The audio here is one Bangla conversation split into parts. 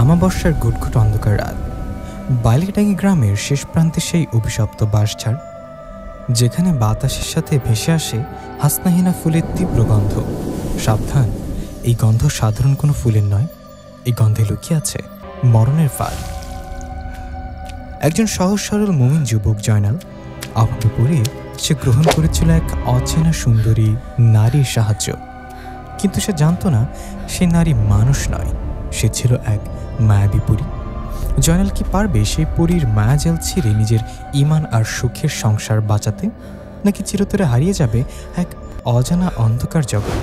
আমাবস্যার ঘুটঘুট অন্ধকার রাত, বাইলেটাঙ্গি গ্রামের শেষ প্রান্তে সেই অভিশপ্ত বাঁশঝাড়, যেখানে বাতাসের সাথে ভেসে আসে হাসনাহিনা ফুলের তীব্র গন্ধ। সাবধান, এই গন্ধ সাধারণ কোনো ফুলের নয়, এই গন্ধে লুকিয়ে আছে মরণের ফাঁদ। একজন সহজ সরল মুমিন যুবক জয়নাল অভাবে পড়ে সে গ্রহণ করেছিল এক অচেনা সুন্দরী নারীর সাহায্য, কিন্তু সে জানত না সে নারী মানুষ নয়, সে ছিল এক মায়াবী পরী। জয়নাল কি পারবে সেই পরীর মায়াজাল ছিঁড়ে নিজের ঈমান আর সুখের সংসার বাঁচাতে, নাকি চিরতরে হারিয়ে যাবে এক অজানা অন্ধকার জগতে?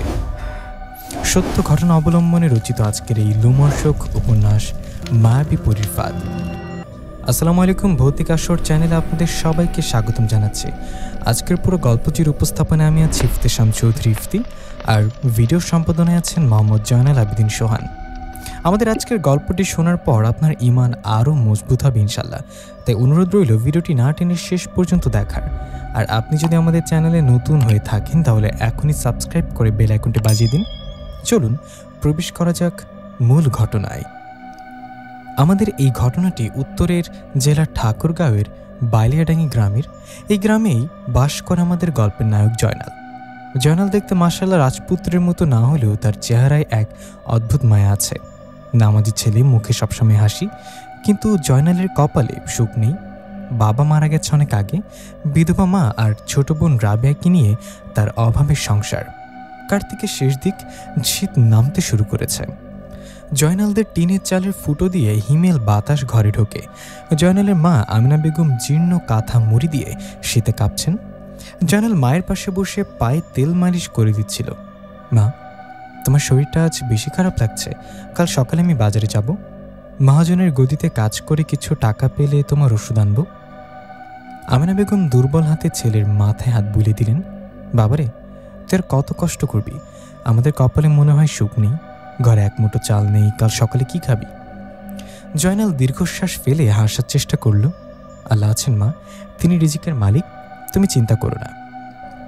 সত্য ঘটনা অবলম্বনে রচিত আজকের এই লোমহর্ষক উপন্যাস মায়াবী পরীর ফাঁদ। আসসালামু আলাইকুম, ভৌতিক আসর চ্যানেলে আপনাদের সবাইকে স্বাগতম জানাচ্ছি। আজকের পুরো গল্পটির উপস্থাপনায় আমি আছি ইফতেশাম চৌধুরী ইফতি, আর ভিডিও সম্পাদনায় আছেন মোহাম্মদ জয়নাল আবেদিন সোহান। আমাদের আজকের গল্পটি শোনার পর আপনার ঈমান আরও মজবুত হবে ইনশাল্লাহ, তাই অনুরোধ রইল ভিডিওটি না টেনে শেষ পর্যন্ত দেখার। আর আপনি যদি আমাদের চ্যানেলে নতুন হয়ে থাকেন তাহলে এখনই সাবস্ক্রাইব করে বেল আইকনটি বাজিয়ে দিন। চলুন প্রবেশ করা যাক মূল ঘটনায়। আমাদের এই ঘটনাটি উত্তরের জেলার ঠাকুরগাঁওয়ের বাইলিয়াডাঙ্গি গ্রামের। এই গ্রামেই বাস করে আমাদের গল্পের নায়ক জয়নাল। জয়নাল দেখতে মাশাআল্লাহ রাজপুত্রের মতো না হলেও তার চেহারায় এক অদ্ভুত মায়া আছে। নামাজি ছেলে, মুখে সবসময় হাসি, কিন্তু জয়নালের কপালে সুখ নেই। বাবা মারা গেছে অনেক আগে, বিধবা মা আর ছোট বোন রাবেয়াকে নিয়ে তার অভাবের সংসার। কার্তিকের শেষ দিক, শীত নামতে শুরু করেছে। জয়নালদের টিনের চালের ফুটো দিয়ে হিমেল বাতাস ঘরে ঢোকে। জয়নালের মা আমিনা বেগম জীর্ণ কাঁথা মুড়ি দিয়ে শীতে কাঁপছেন। জয়নাল মায়ের পাশে বসে পায়ে তেল মালিশ করে দিচ্ছিল। মা, তোমার শরীরটা আজ বেশি খারাপ লাগছে, কাল সকালে আমি বাজারে যাব, মহাজনের গদিতে কাজ করে কিছু টাকা পেলে তোমার ওষুধ আনবো। আমিনা বেগম দুর্বল হাতে ছেলের মাথায় হাত বুলিয়ে দিলেন। বাবারে, তোর কত কষ্ট করবি, আমাদের কপালে মনে হয় সুখ নেই, ঘরে এক মুঠো চাল নেই, কাল সকালে কি খাবি? জয়নাল দীর্ঘশ্বাস ফেলে হাসার চেষ্টা করল। আল্লাহ আছেন মা, তিনি রিজিকের মালিক, তুমি চিন্তা করো না।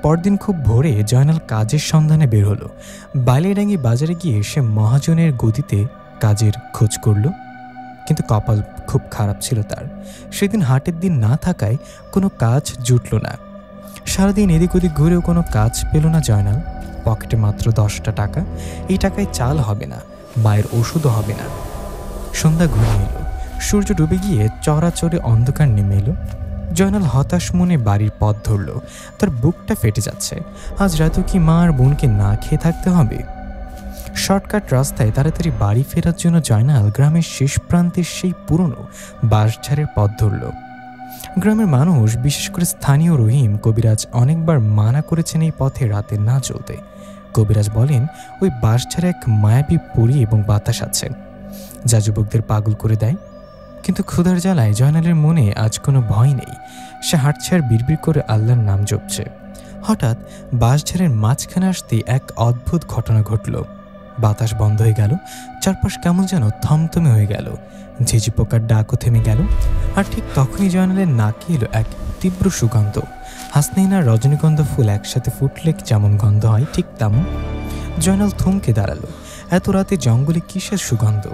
পরদিন খুব ভোরে জয়নাল কাজের সন্ধানে বের হলো। বাইলিয়াডাঙ্গি বাজারে গিয়ে সে মহাজনের গদিতে কাজের খোঁজ করল, কিন্তু কপাল খুব খারাপ ছিল তার। সেদিন হাটের দিন না থাকায় কোনো কাজ জুটল না। সারাদিন এদিক ওদিক ঘুরেও কোনো কাজ পেল না জয়নাল। পকেটে মাত্র 10টা টাকা, এই টাকায় চাল হবে না, মায়ের ওষুধও হবে না। সন্ধ্যা ঘনিয়ে এলো, সূর্য ডুবে গিয়ে চরাচরে অন্ধকার নেমে এলো। জয়নাল হতাশ মনে বাড়ির পথ ধরল। তার বুকটা ফেটে যাচ্ছে। আজ রাতেও কি মা আর বোনকে না খেয়ে থাকতে হবে? শর্টকাট রাস্তায় তাড়াতাড়ি বাড়ি ফেরার জন্য জয়নাল গ্রামের শেষ প্রান্তের সেই পুরনো বাঁশঝাড়ের পথ ধরল। গ্রামের মানুষ, বিশেষ করে স্থানীয় রহিম কবিরাজ অনেকবার মানা করেছেন এই পথে রাতে না চলতে। কবিরাজ বলেন ওই বাঁশঝাড়ে এক মায়াবী পরী এবং বাতাস আছে, যা যুবকদের পাগল করে দেয়। কিন্তু ক্ষুধার জ্বালায় জয়নালের মনে আজ কোনো ভয় নেই। সে হাঁটছে আর বিড়বিড় করে আল্লাহর নাম জপছে। হঠাৎ বাঁশঝাড়ের মাঝখানে আসতেই এক অদ্ভুত ঘটনা ঘটল। বাতাস বন্ধ হয়ে গেল, চারপাশ কেমন যেন থমথমে হয়ে গেল। ঝিঝি পোকার ডাকও থেমে গেল। আর ঠিক তখনই জয়নালের নাকে এলো এক তীব্র সুগন্ধ। হাসনাহিনার রজনীগন্ধা ফুল একসাথে ফুটলে যেমন গন্ধ হয়, ঠিক তেমন। জয়নাল থমকে দাঁড়ালো। এত রাতে জঙ্গলে কিসের সুগন্ধ?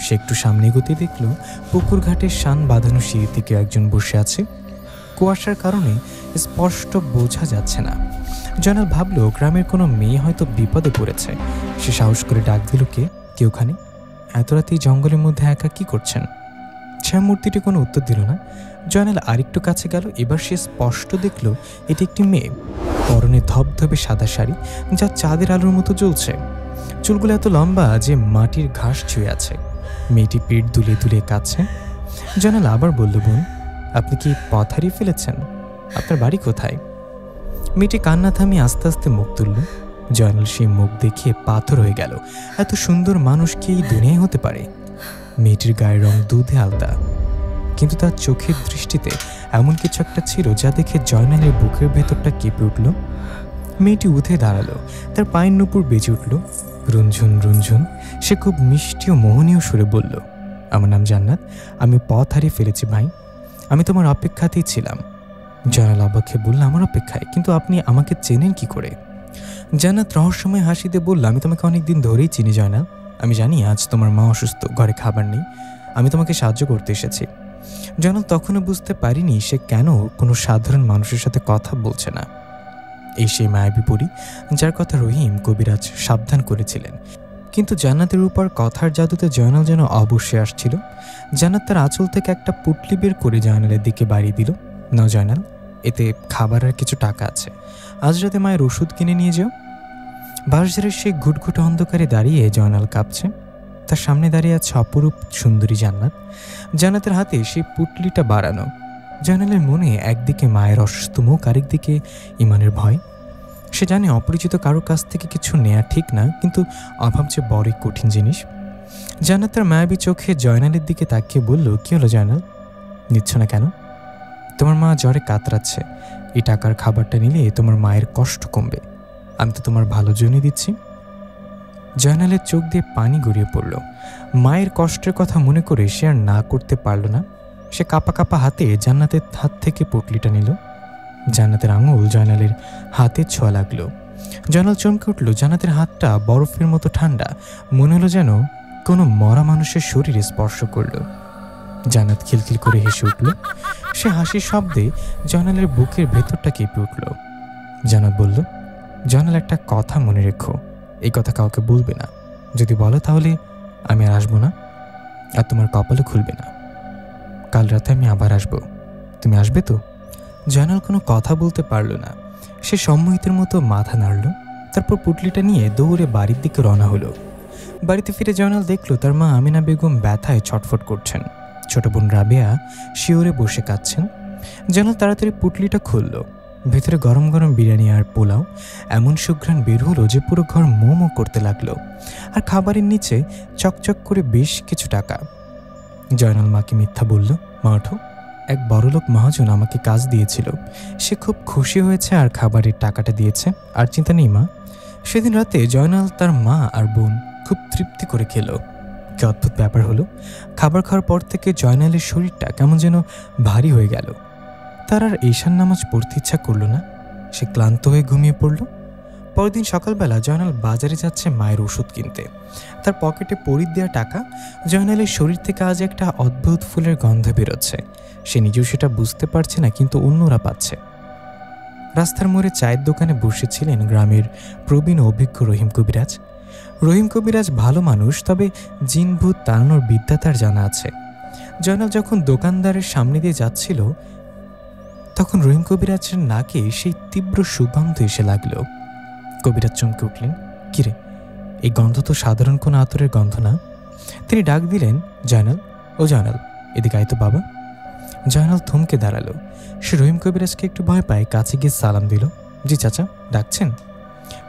সে একটু সামনে এগোতে দেখল পুকুর ঘাটের শান বাঁধানো সিঁড়িতে কেউ একজন বসে আছে। কুয়াশার কারণে স্পষ্ট বোঝা যাচ্ছে না। জয়নাল ভাবল গ্রামের কোনো মেয়ে হয়তো বিপদে পড়েছে। সে সাহস করে ডাক দিল, কে ওখানে? এত রাতে এই জঙ্গলের মধ্যে একা কি করছেন? ছায়ামূর্তিটি কোনো উত্তর দিল না। জয়নাল আরেকটু কাছে গেল। এবার সে স্পষ্ট দেখল এটি একটি মেয়ে, পরনে ধবধবে সাদা শাড়ি, যা চাঁদের আলোর মতো জ্বলছে। চুলগুলো এত লম্বা যে মাটির ঘাস ছুঁয়ে আছে। মেয়েটি পেট দুলে দুলে কাঁদছে। জয়নাল আবার বলল, বোন, আপনি কি পথ হারিয়ে ফেলেছেন? আপনার বাড়ি কোথায়? মেয়েটি কান্না থামিয়ে আস্তে আস্তে মুখ তুলল। জয়নাল সেই মুখ দেখে পাথর হয়ে গেল। এত সুন্দর মানুষ কি এই দুনিয়ায় হতে পারে? মেয়েটির গায়ের রং দুধে আলতা, কিন্তু তার চোখের দৃষ্টিতে এমন কিছু একটা ছিল যা দেখে জয়নালের বুকের ভেতরটা কেঁপে উঠল। মেয়েটি উঠে দাঁড়ালো, তার পায়ের নুপুর বেজে উঠল রুনঝুন রুনঝুন। সে খুব মিষ্টি ও মোহনীয় সুরে বলল, আমার নাম জান্নাত, আমি পথ হারিয়ে ফেলেছি ভাই, আমি তোমার অপেক্ষাতেই ছিলাম। জয়নাল অবাকে বলল, আমার অপেক্ষায়? কিন্তু আপনি আমাকে চেনেন কি করে? জান্নাত রহস্যময় হাসিতে বলল, আমি তোমাকে অনেকদিন ধরেই চিনি জয়নাল, আমি জানি আজ তোমার মা অসুস্থ, ঘরে খাবার নেই, আমি তোমাকে সাহায্য করতে এসেছি। জয়নাল তখনও বুঝতে পারিনি সে কেন কোনো সাধারণ মানুষের সাথে কথা বলছে না। এই সেই মায়াবী পরী যার কথা রহিম কবিরাজ সাবধান করেছিলেন। কিন্তু জান্নাতের উপর কথার জাদুতে জয়নাল যেন অবশ্যই আসছিল। জান্নাত তার আঁচল থেকে একটা পুটলি বের করে জয়নালের দিকে বাড়িয়ে দিল। নাও জয়নাল, এতে খাবার আর কিছু টাকা আছে, আজ রাতে মায়ের ওষুধ কিনে নিয়ে যাও। বাঁশঝাড়ের সেই ঘুটঘুটে অন্ধকারে দাঁড়িয়ে জয়নাল কাঁপছে। তার সামনে দাঁড়িয়ে আছে অপরূপ সুন্দরী জান্নাত। জান্নাতের হাতে সেই পুটলিটা বাড়ানো। জয়নালের মনে একদিকে মায়ের অসুস্থ মুখ, আরেকদিকে ইমানের ভয়। সে জানে অপরিচিত কারো কাছ থেকে কিছু নেওয়া ঠিক না, কিন্তু অভাব যে বড়ই কঠিন জিনিস। জান্নাত তার মায়াবী চোখে জয়নালের দিকে তাকিয়ে বলল, কি হলো জয়নাল, নিচ্ছ না কেন? তোমার মা জ্বরে কাতরাচ্ছে, এই টাকার খাবারটা নিলে তোমার মায়ের কষ্ট কমবে, আমি তো তোমার ভালোর জন্যই দিচ্ছি। জয়নালের চোখ দিয়ে পানি গড়িয়ে পড়ল। মায়ের কষ্টের কথা মনে করে সে আর না করতে পারল না। সে কাঁপা কাঁপা হাতে জান্নাতের হাত থেকে পুটলিটা নিল। জান্নাতের আঙুল জয়নালের হাতে ছোঁয়া লাগলো। জয়নাল চমকে উঠল। জান্নাতের হাতটা বরফের মতো ঠান্ডা, মনে হলো যেন কোনো মরা মানুষের শরীরে স্পর্শ করল। জান্নাত খিলখিল করে হেসে উঠল। সে হাসির শব্দে জয়নালের বুকের ভেতরটা কেঁপে উঠল। জান্নাত বলল, জয়নাল একটা কথা মনে রেখো, এই কথা কাউকে বলবে না, যদি বলো তাহলে আমি আর আসবো না, আর তোমার কপালে খুলবে না। কাল রাতে আমি আবার আসবো, তুমি আসবে তো? জয়নাল কোনো কথা বলতে পারল না। সে সম্মোহিতের মতো মাথা নাড়ল, তারপর পুটলিটা নিয়ে দৌড়ে বাড়ির দিকে রওনা হলো। বাড়িতে ফিরে জয়নাল দেখল তার মা আমিনা বেগম ব্যথায় ছটফট করছেন। ছোট বোন রাবেয়া শিওরে বসে কাঁদছেন। জয়নাল তাড়াতাড়ি পুটলিটা খুলল। ভেতরে গরম গরম বিরিয়ানি আর পোলাও, এমন সুঘ্রাণ বের হলো যে পুরো ঘর মোমো করতে লাগলো। আর খাবারের নিচে চকচক করে বেশ কিছু টাকা। জয়নাল মাকে মিথ্যা বলল, মা ওঠো, এক বড়লোক মহাজন আমাকে কাজ দিয়েছিল, সে খুব খুশি হয়েছে আর খাবারের টাকাটা দিয়েছে, আর চিন্তা নেই মা। সেদিন রাতে জয়নাল, তার মা আর বোন খুব তৃপ্তি করে খেল। কি অদ্ভুত ব্যাপার হলো, খাবার খাওয়ার পর থেকে জয়নালের শরীরটা কেমন যেন ভারী হয়ে গেল। তার আর ঈশান নামাজ পড়তে ইচ্ছা করল না। সে ক্লান্ত হয়ে ঘুমিয়ে পড়ল। পরদিন সকালবেলা জয়নাল বাজারে যাচ্ছে মায়ের ওষুধ কিনতে। তার পকেটে পরিত দেওয়া টাকা। জয়নালের শরীর থেকে আজ একটা অদ্ভুত ফুলের গন্ধ বেরোচ্ছে। সে নিজেও সেটা বুঝতে পারছে না, কিন্তু অন্যরা পাচ্ছে। রাস্তার মোড়ে চায়ের দোকানে বসেছিলেন গ্রামের প্রবীণ অভিজ্ঞ রহিম কবিরাজ। রহিম কবিরাজ ভালো মানুষ, তবে জিন ভূত তাড়ানোর বিদ্যা তার জানা আছে। জয়নাল যখন দোকানদারের সামনে দিয়ে যাচ্ছিল, তখন রহিম কবিরাজের নাকে সেই তীব্র সুগন্ধ এসে লাগল। কবিরাজ চমকে উঠলেন, কিরে, এই গন্ধ তো সাধারণ কোনো আতরের গন্ধ না। তিনি ডাক দিলেন, জয়নাল, ও জয়নাল, এদিকে আয় তো বাবা। জয়নাল থমকে দাঁড়ালো। সে রহিম কবিরাজকে একটু ভয় পায়, কাছে গিয়ে সালাম দিল। জি চাচা, ডাকছেন?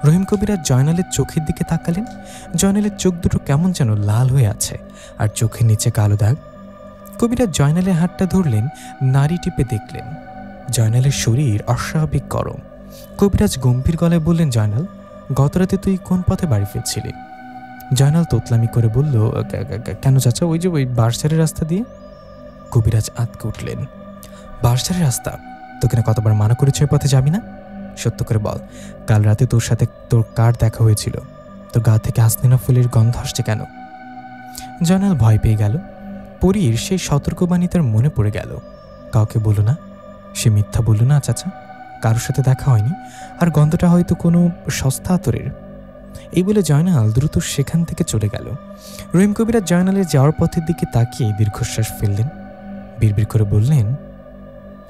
রহিম কবিরাজ জয়নালের চোখের দিকে তাকালেন। জয়নালের চোখ দুটো কেমন যেন লাল হয়ে আছে, আর চোখের নিচে কালো দাগ। কবিরাজ জয়নালের হাতটা ধরলেন, নাড়ি টিপে দেখলেন। জয়নালের শরীর অস্বাভাবিক গরম। কবিরাজ গম্ভীর গলায় বললেন, জয়নাল, গতরাতে তুই কোন পথে বাড়ি ফিরছিলি? জয়নাল তোতলামি করে বলল, কেন চাচা, ওই যে ওই বাঁশঝাড়ের রাস্তা দিয়ে। কবিরাজ আঁতকে উঠলেন, বাঁশঝাড়ের রাস্তা? তোকে না কতবার মানা করেছে ওই পথে যাবি না? সত্য করে বল, কাল রাতে তোর সাথে তোর কার দেখা হয়েছিল? তোর গা থেকে হাসনিনা ফুলের গন্ধ আসছে কেন? জয়নাল ভয় পেয়ে গেল। পরীর সেই সতর্কবাণী তার মনে পড়ে গেল। কাউকে বলো না। সে মিথ্যা বলল না চাচা, কারোর সাথে দেখা হয়নি, আর গন্ধটা হয়তো কোনো সস্তা আতরের। এই বলে জয়নাল দ্রুত সেখান থেকে চলে গেল। রহিম কবিরাজ জয়নালের যাওয়ার পথের দিকে তাকিয়ে দীর্ঘশ্বাস ফেললেন। বিড়বিড় করে বললেন,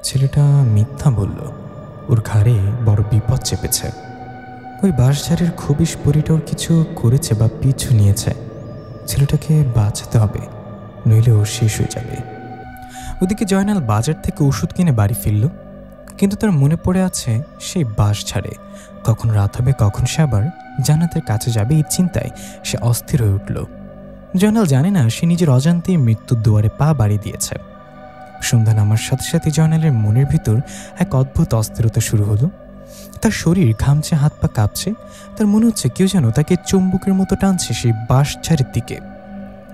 ছেলেটা মিথ্যা বলল, ওর ঘাড়ে বড় বিপদ চেপেছে। ওই বাঁশঝাড়ের খবিশ পরীটা ওর কিছু করেছে বা পিছু নিয়েছে। ছেলেটাকে বাঁচাতে হবে, নইলে ও শেষ হয়ে যাবে। ওদিকে জয়নাল বাজার থেকে ওষুধ কিনে বাড়ি ফিরল, কিন্তু তার মনে পড়ে আছে সেই বাঁশঝাড়ে। কখন রাত হবে, কখন সে আবার জান্নাতের কাছে যাবে, এই চিন্তায় সে অস্থির হয়ে উঠল। জয়নাল জানে না সে নিজের অজান্তেই মৃত্যুর দুয়ারে পা বাড়িয়ে দিয়েছে। সন্ধ্যা নামার সাথে সাথে জয়নালের মনের ভিতর এক অদ্ভুত অস্থিরতা শুরু হলো। তার শরীর ঘামছে, হাত পা কাঁপছে। তার মনে হচ্ছে কেউ যেন তাকে চুম্বকের মতো টানছে সেই বাঁশঝাড়ের দিকে।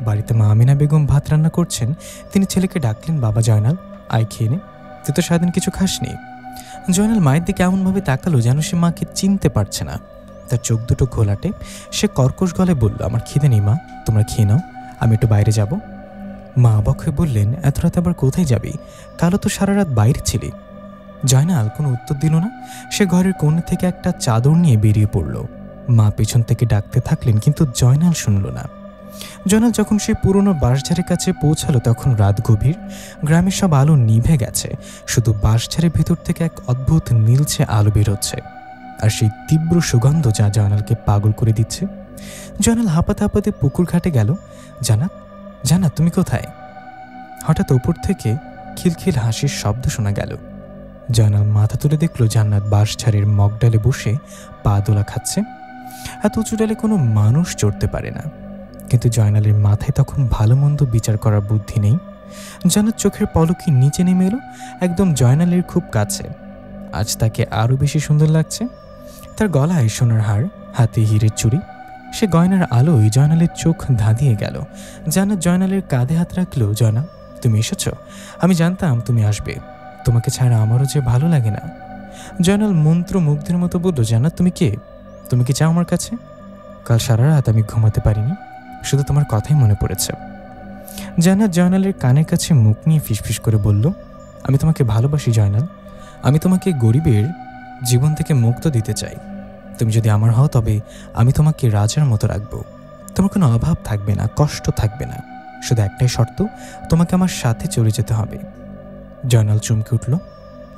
বাড়িতে মা আমিনা বেগম ভাত রান্না করছেন। তিনি ছেলেকে ডাকলেন, বাবা জয়নাল, আয় খেয়ে নে, তুই তো সারাদিন কিছু খাসনি। জয়নাল মায়ের দিকে এমনভাবে তাকালো যেন সে মাকে চিনতে পারছে না। তার চোখ দুটো ঘোলাটে। সে কর্কশ গলায় বলল, আমার খিদে নেই মা, তোমরা খেয়ে নাও, আমি একটু বাইরে যাব। মা অবাক হয়ে বললেন, এত রাতে আবার কোথায় যাবি? কালও তো সারা রাত বাইরে ছিলি। জয়নাল কোনো উত্তর দিল না। সে ঘরের কোণে থেকে একটা চাদর নিয়ে বেরিয়ে পড়ল। মা পেছন থেকে ডাকতে থাকলেন, কিন্তু জয়নাল শুনল না। জয়নাল যখন সে পুরনো বাঁশঝাড়ের কাছে পৌঁছালো তখন রাত গভীর। গ্রামের সব আলো নিভে গেছে, শুধু বাঁশঝাড়ের ভিতর থেকে এক অদ্ভুত নীলচে আলো বেরোচ্ছে, আর সেই তীব্র সুগন্ধ যা জয়নালকে পাগল করে দিচ্ছে। জয়নাল হাঁপাতে হাঁপাতে পুকুর ঘাটে গেল। জান্নাত, জান্নাত, তুমি কোথায়? হঠাৎ ওপর থেকে খিলখিল হাসির শব্দ শোনা গেল। জয়নাল মাথা তুলে দেখল জান্নাত বাঁশঝাড়ের মগডালে বসে পা দোলা খাচ্ছে। এত উঁচু ডালে কোনো মানুষ চড়তে পারে না, কিন্তু জয়নালের মাথায় তখন ভালো মন্দ বিচার করার বুদ্ধি নেই। জান্নাত চোখের পলকে নিচে নেমে এলো, একদম জয়নালের খুব কাছে। আজ তাকে আরও বেশি সুন্দর লাগছে। তার গলায় সোনার হার, হাতে হীরের চুড়ি। সে গয়নার আলোয় জয়নালের চোখ ধাঁধিয়ে গেল। জান্নাত জয়নালের কাঁধে হাত রাখল। জয়নাল, তুমি এসেছ? আমি জানতাম তুমি আসবে, তোমাকে ছাড়া আমারও যে ভালো লাগে না। জয়নাল মন্ত্রমুগ্ধের মতো বলল, জান্নাত, তুমি কে? তুমি কি চাও আমার কাছে? কাল সারা রাত আমি ঘুমাতে পারিনি, শুধু তোমার কথাই মনে পড়েছে। জান্নাত জয়নালের কানের কাছে মুখ নিয়ে ফিসফিস করে বলল, আমি তোমাকে ভালোবাসি জয়নাল, আমি তোমাকে গরিবের জীবন থেকে মুক্ত দিতে চাই। তুমি যদি আমার হও তবে আমি তোমাকে রাজার মতো রাখবো। তোমার কোনো অভাব থাকবে না, কষ্ট থাকবে না, শুধু একটাই শর্ত, তোমাকে আমার সাথে চলে যেতে হবে। জয়নাল চমকে উঠল।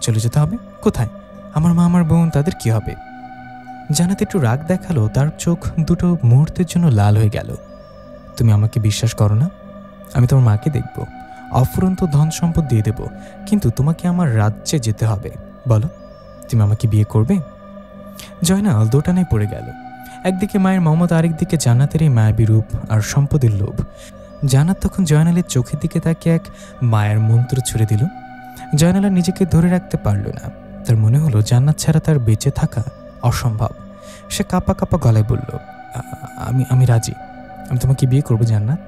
চলে যেতে হবে? কোথায়? আমার মা, আমার বোন, তাদের কি হবে? জান্নাত একটু রাগ দেখালো। তার চোখ দুটো মুহূর্তের জন্য লাল হয়ে গেল। তুমি আমাকে বিশ্বাস করো না? আমি তোমার মাকে দেখব, অফুরন্ত ধন সম্পদ দিয়ে দেব, কিন্তু তোমাকে আমার রাজ্যে যেতে হবে। বলো, তুমি আমাকে বিয়ে করবে? জয়নাল দোটানায় পড়ে গেল। একদিকে মায়ের মমতা, আরেকদিকে জান্নাতের এই মায়াবী রূপ আর সম্পদের লোভ। জান্নাত তখন জয়নালের চোখের দিকে তাকে এক মায়ের মন্ত্র ছুড়ে দিল। জয়নাল আর নিজেকে ধরে রাখতে পারল না। তার মনে হলো জান্নাত ছাড়া তার বেঁচে থাকা অসম্ভব। সে কাঁপা কাঁপা গলায় বলল, আমি রাজি, আমি তোমাকে বিয়ে করবো জান্নাত।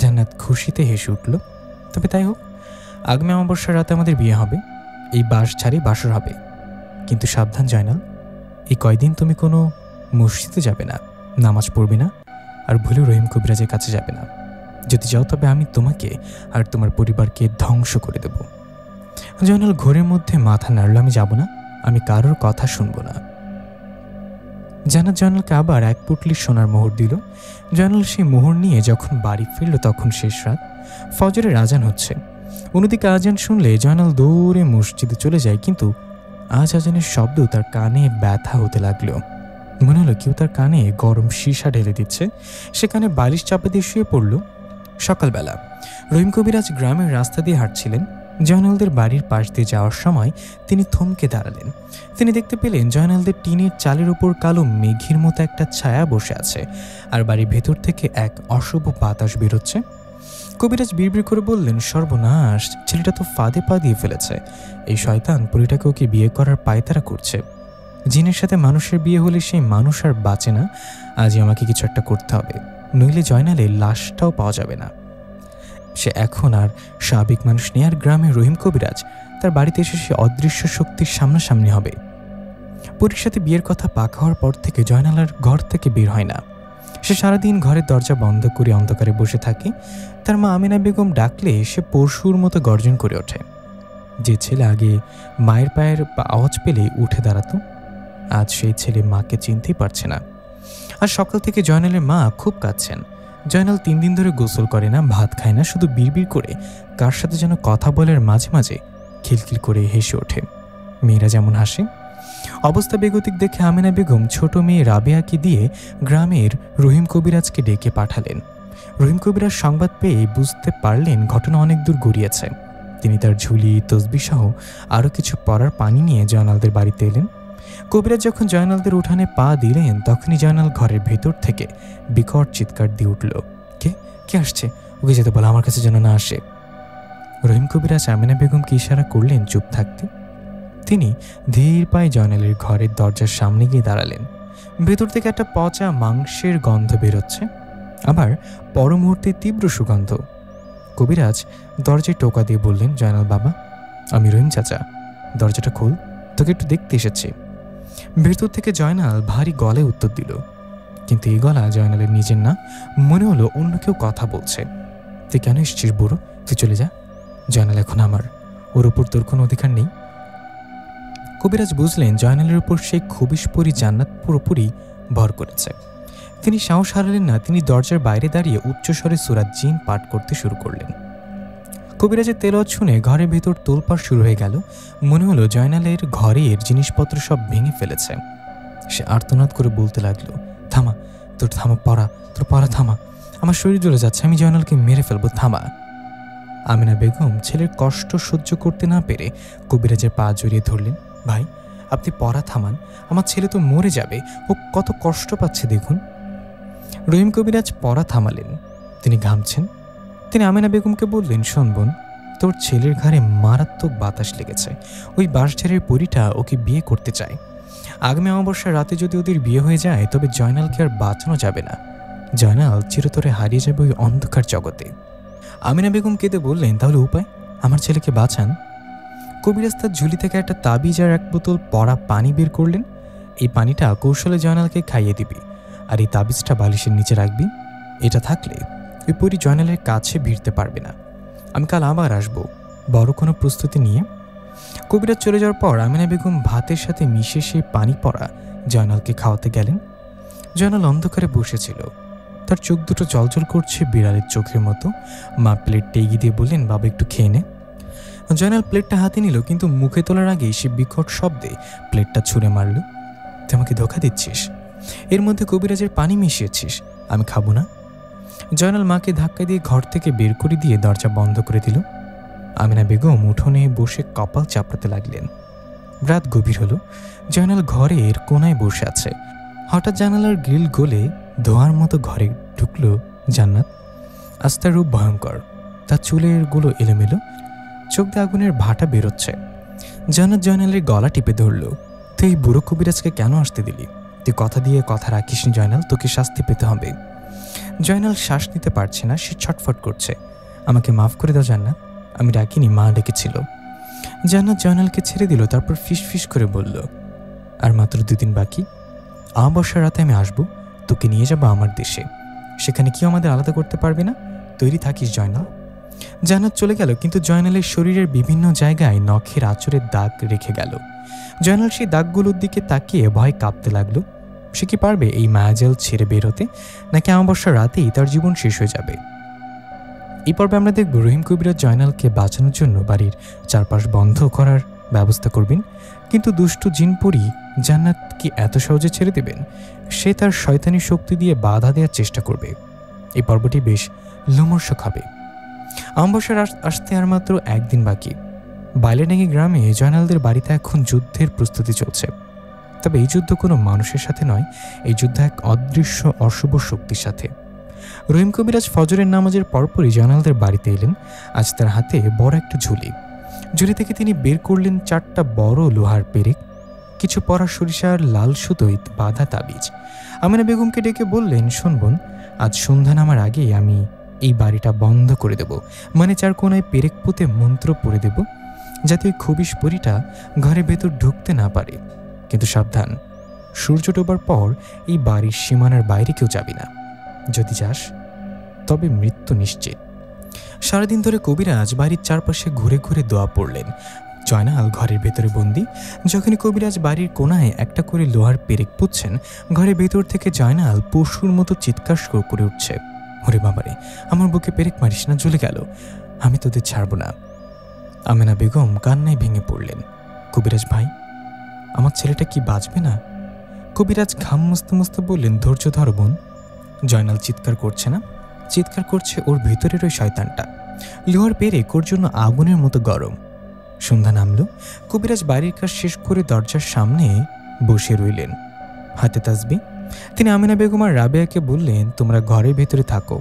জান্নাত খুশিতে হেসে উঠল। তবে তাই হোক, আগামী অমাবস্যার রাতে আমাদের বিয়ে হবে, এই বাঁশঝাড়ে বাসর হবে। কিন্তু সাবধান জয়নাল, এই কয়দিন তুমি কোনো মসজিদে যাবে না, নামাজ পড়বে না, আর ভুলেও রহিম কবিরাজের কাছে যাবে না। যদি যাও তবে আমি তোমাকে আর তোমার পরিবারকে ধ্বংস করে দেব। জয়নাল ঘোরের মধ্যে মাথা নাড়ল। আমি যাব না, আমি কারোর কথা শুনবো না। জান্নাত জয়নালকে আবার এক পুটলি সোনার মোহর দিল। জয়নাল সেই মোহর নিয়ে যখন বাড়ি ফিরল তখন শেষ রাত, ফজরের আজান হচ্ছে। অন্যদিকে আজান শুনলে জয়নাল দৌড়ে মসজিদে চলে যায়, কিন্তু আজ আজানের শব্দ তার কানে ব্যথা হতে লাগলো। মনে হলো কেউ তার কানে গরম সীসা ঢেলে দিচ্ছে। সে কানে বালিশ চাপা দিয়ে শুয়ে পড়ল। সকালবেলা রহিম কবিরাজ গ্রামের রাস্তা দিয়ে হাঁটছিলেন। জয়নালদের বাড়ির পাশ দিয়ে যাওয়ার সময় তিনি থমকে দাঁড়ালেন। তিনি দেখতে পেলেন জয়নালদের টিনের চালের উপর কালো মেঘের মতো একটা ছায়া বসে আছে, আর বাড়ির ভেতর থেকে এক অশুভ বাতাস বেরোচ্ছে। কবিরাজ বিড়বিড় করে বললেন, সর্বনাশ, ছেলেটা তো ফাঁদে পা দিয়ে ফেলেছে। এই শয়তান পরীটাকে ওকে বিয়ে করার পায়তারা করছে। জিনের সাথে মানুষের বিয়ে হলে সেই মানুষ আর বাঁচে না। আজই আমাকে কিছু একটা করতে হবে, নইলে জয়নালের লাশটাও পাওয়া যাবে না। সে এখন আর স্বাভাবিক মানুষ নেই, আর গ্রামের রহিম কবিরাজ তার বাড়িতে এসে সে অদৃশ্য শক্তির সামনাসামনি হবে। পরীর সাথে বিয়ের কথা পাকা হওয়ার পর থেকে জয়নাল আর ঘর থেকে বের হয় না। সে সারাদিন ঘরের দরজা বন্ধ করে অন্ধকারে বসে থাকে। তার মা আমিনা বেগম ডাকলে সে পরশুর মতো গর্জন করে ওঠে। যে ছেলে আগে মায়ের পায়ের আওয়াজ পেলে উঠে দাঁড়াতো, আজ সেই ছেলে মাকে চিনতেই পারছে না। আর সকাল থেকে জয়নালের মা খুব কাঁদছেন। জয়নাল 3 দিন ধরে গোসল করে না, ভাত খায় না, শুধু বিড়বিড় করে কার সাথে যেন কথা বলার মাঝে মাঝে খিলখিল করে হেসে ওঠে। মেয়েরা যেমন হাসে। অবস্থা বেগতিক দেখে আমিনা বেগম ছোট মেয়ে রাবেয়াকে দিয়ে গ্রামের রহিম কবিরাজকে ডেকে পাঠালেন। রহিম কবিরাজ সংবাদ পেয়ে বুঝতে পারলেন ঘটনা অনেক দূর গড়িয়েছে। তিনি তার ঝুলি, তসবিহ সহ আরও কিছু পড়ার পানি নিয়ে জয়নালদের বাড়িতে এলেন। কবিরাজ যখন জয়নালদের উঠানে পা দিলেন তখনই জয়নাল ঘরের ভেতর থেকে বিকট চিৎকার দিয়ে উঠল, কে কে আসছে? ওকে যেতে বলো, আমার কাছে যেন না আসে। রহিম কবিরাজ আমিনা বেগমকে ইশারা করলেন চুপ থাকতে। তিনি ধীর পায়ে জয়নালের ঘরের দরজার সামনে গিয়ে দাঁড়ালেন। ভেতর থেকে একটা পচা মাংসের গন্ধ বেরোচ্ছে, আবার পর মুহূর্তে তীব্র সুগন্ধ। কবিরাজ দরজায় টোকা দিয়ে বললেন, জয়নাল বাবা, আমি রহিম চাচা, দরজাটা খোল, তোকে একটু দেখতে এসেছি। ভেতর থেকে জয়নাল ভারী গলায় উত্তর দিল, কিন্তু এই গলা জয়নালের নিজের না। মনে হলো অন্য কেউ কথা বলছে। তুই কেন এসছিস বুড়ো? তুই চলে যা। জয়নাল এখন আমার, ওর উপর তোর কোনো অধিকার নেই। কবিরাজ বুঝলেন জয়নালের উপর সেই খবিশপরি জান্নাত পুরোপুরি ভর করেছে। তিনি সাহস হারালেন না। তিনি দরজার বাইরে দাঁড়িয়ে উচ্চস্বরে সূরা জিন পাঠ করতে শুরু করলেন। কবিরাজের তেলাওয়াত শুনে ঘরের ভেতর তোলপাড় শুরু হয়ে গেল। মনে হলো জয়নালের ঘরের জিনিসপত্র সব ভেঙে ফেলেছে। সে আর্তনাদ করে বলতে লাগলো, থামা, তোর পড়া থামা, আমার শরীর জ্বলে যাচ্ছে, আমি জয়নালকে মেরে ফেলবো, থামা। আমিনা বেগম ছেলের কষ্ট সহ্য করতে না পেরে কবিরাজের পা জড়িয়ে ধরলেন। ভাই, আপনি পড়া থামান, আমার ছেলে তো মরে যাবে, ও কত কষ্ট পাচ্ছে দেখুন। রহিম কবিরাজ পড়া থামালেন। তিনি ঘামছেন। তিনি আমিনা বেগমকে বললেন, শোন বোন, তোর ছেলের ঘাড়ে মারাত্মক বাতাস লেগেছে। ওই বাঁশঝাড়ের পরীটা ওকে বিয়ে করতে চায়। আগামী অমাবস্যার রাতে যদি ওদের বিয়ে হয়ে যায় তবে জয়নালকে আর বাঁচানো যাবে না। জয়নাল চিরতরে হারিয়ে যাবে ওই অন্ধকার জগতে। আমিনা বেগম কেঁদে বললেন, তাহলে উপায়? আমার ছেলেকে বাঁচান। কবিরাজ তার ঝুলি থেকে একটা তাবিজ আর এক বোতল পড়া পানি বের করলেন। এই পানিটা কৌশলে জয়নালকে খাইয়ে দিবি, আর এই তাবিজটা বালিশের নিচে রাখবি। এটা থাকলে ওই পরি জয়নালের কাছে ভিড়তে পারবে না। আমি কাল আবার আসবো, বড় কোনো প্রস্তুতি নিয়ে। কবিরাজ চলে যাওয়ার পর আমিনা বেগম ভাতের সাথে মিশে সেই পানি পড়া জয়নালকে খাওয়াতে গেলেন। জয়নাল অন্ধকারে বসেছিল। তার চোখ দুটো জলজল করছে বিড়ালের চোখের মতো। মা প্লেটটা এগিয়ে দিয়ে বললেন, বাবা একটু খেয়ে নে। জয়নাল প্লেটটা হাতে নিল, কিন্তু মুখে তোলার আগেই সে বিকট শব্দে প্লেটটা ছুঁড়ে মারল। তুই আমাকে ধোঁকা দিচ্ছিস, এর মধ্যে কবিরাজের পানি মিশিয়েছিস, আমি খাবো না। জয়নাল মাকে ধাক্কা দিয়ে ঘর থেকে বের করে দিয়ে দরজা বন্ধ করে দিল। আমিনা বেগম উঠোনে বসে কপাল চাপড়াতে লাগলেন। রাত গভীর হলো। জয়নাল ঘরের কোনায় বসে আছে। হঠাৎ জানালার গ্রিল গলে ধোঁয়ার মতো ঘরে ঢুকল জান্নাত। আজ তার রূপ ভয়ঙ্কর। তার চুলের গুলো এলোমেলো, চোখ দিয়ে আগুনের ভাটা বেরোচ্ছে। জান্নাত জয়নালের গলা টিপে ধরল। তুই এই বুড়ো কবিরাজকে কেন আসতে দিলি? তুই কথা দিয়ে কথা রাখিস নি জয়নাল, তোকে শাস্তি পেতে হবে। জয়নাল শ্বাস নিতে পারছে না, সে ছটফট করছে। আমাকে মাফ করে দাও জান্নাত, আমি ডাকিনি, মা ডেকেছিল। জান্নাত জয়নালকে ছেড়ে দিল, তারপর ফিস ফিস করে বলল, আর মাত্র 2 দিন বাকি। অমাবস্যার রাতে আমি আসবো, তোকে নিয়ে যাবো আমার দেশে। সেখানে কেউ আমাদের আলাদা করতে পারবে না। তৈরি থাকিস জয়নাল। জান্নাত চলে গেল, কিন্তু জয়নালের শরীরের বিভিন্ন জায়গায় নখের আঁচড়ের দাগ রেখে গেল। জয়নাল সেই দাগগুলোর দিকে তাকিয়ে ভয় কাঁপতে লাগলো। সে কি পারবে এই মায়াজাল ছেড়ে বের হতে, নাকি অমাবস্যার রাতেই তার জীবন শেষ হয়ে যাবে? এই পর্বে আমরা দেখব রহিম কবিরাজ জয়নালকে বাঁচানোর জন্য বাড়ির চারপাশ বন্ধ করার ব্যবস্থা করবেন, কিন্তু দুষ্টু জিনপরি জান্নাত কি এত সহজে ছেড়ে দেবেন? সে তার শয়তানি শক্তি দিয়ে বাধা দেওয়ার চেষ্টা করবে। এই পর্বটি বেশ লোমর্ষক হবে। অমাবস্যার আসতে আর মাত্র 1 দিন বাকি। বাইলেডাঙ্গি গ্রামে জয়নালদের বাড়িতে এখন যুদ্ধের প্রস্তুতি চলছে। তবে এই যুদ্ধ কোনো মানুষের সাথে নয়, এই যুদ্ধ এক অদৃশ্য অশুভ শক্তির সাথে। রহিম কবিরাজ ফজরের নামাজের পরপরই জয়নালদের বাড়িতে এলেন। আজ তার হাতে বড় একটা ঝুলি। ঝুলি থেকে তিনি বের করলেন 4টা বড় লোহার পেরেক, কিছু পরা সরিষার লাল সুতোয় বাঁধা তাবিজ। আমিনা বেগমকে ডেকে বললেন, শোন বোন, আজ সন্ধ্যা নামার আগেই আমি এই বাড়িটা বন্ধ করে দেব, মানে 4 কোনায় পেরেক পুঁতে মন্ত্র পড়ে দেব, যাতে ওই খবিশ পরীটা ঘরের ভেতর ঢুকতে না পারে। কিন্তু সাবধান, সূর্য ডোবার পর এই বাড়ির সীমানার বাইরে কেউ যাবি না। যদি যাস তবে মৃত্যু নিশ্চিত। সারাদিন ধরে কবিরাজ বাড়ির চারপাশে ঘুরে ঘুরে দোয়া পড়লেন। জয়নাল ঘরের ভেতরে বন্দি। যখনই কবিরাজ বাড়ির কোনায় একটা করে লোহার পেরেক পুঁতছেন, ঘরের ভেতর থেকে জয়নাল পশুর মতো চিৎকার করে উঠছে, ওরে বাবারে, আমার বুকে পেরেক মারিস না, জ্বলে গেল, আমি তোদের ছাড়ব না। আমিনা বেগম কান্নায় ভেঙে পড়লেন। কবিরাজ ভাই, আমার ছেলেটা কি বাঁচবে না? কবিরাজ ঘাম মুছতে মুছতে বললেন, ধৈর্য ধর বোন। জয়নাল চিৎকার করছে না, চিৎকার করছে ওর ভেতরের ওই শয়তানটা। লোহার পেরেক ওর জন্য আগুনের মতো গরম। সন্ধ্যা নামল। কবিরাজ বাড়ির কাজ শেষ করে দরজার সামনে বসে রইলেন, হাতে তাসবি। তিনি আমিনা বেগম আর রাবেয়াকে বললেন, তোমরা ঘরের ভেতরে থাকো,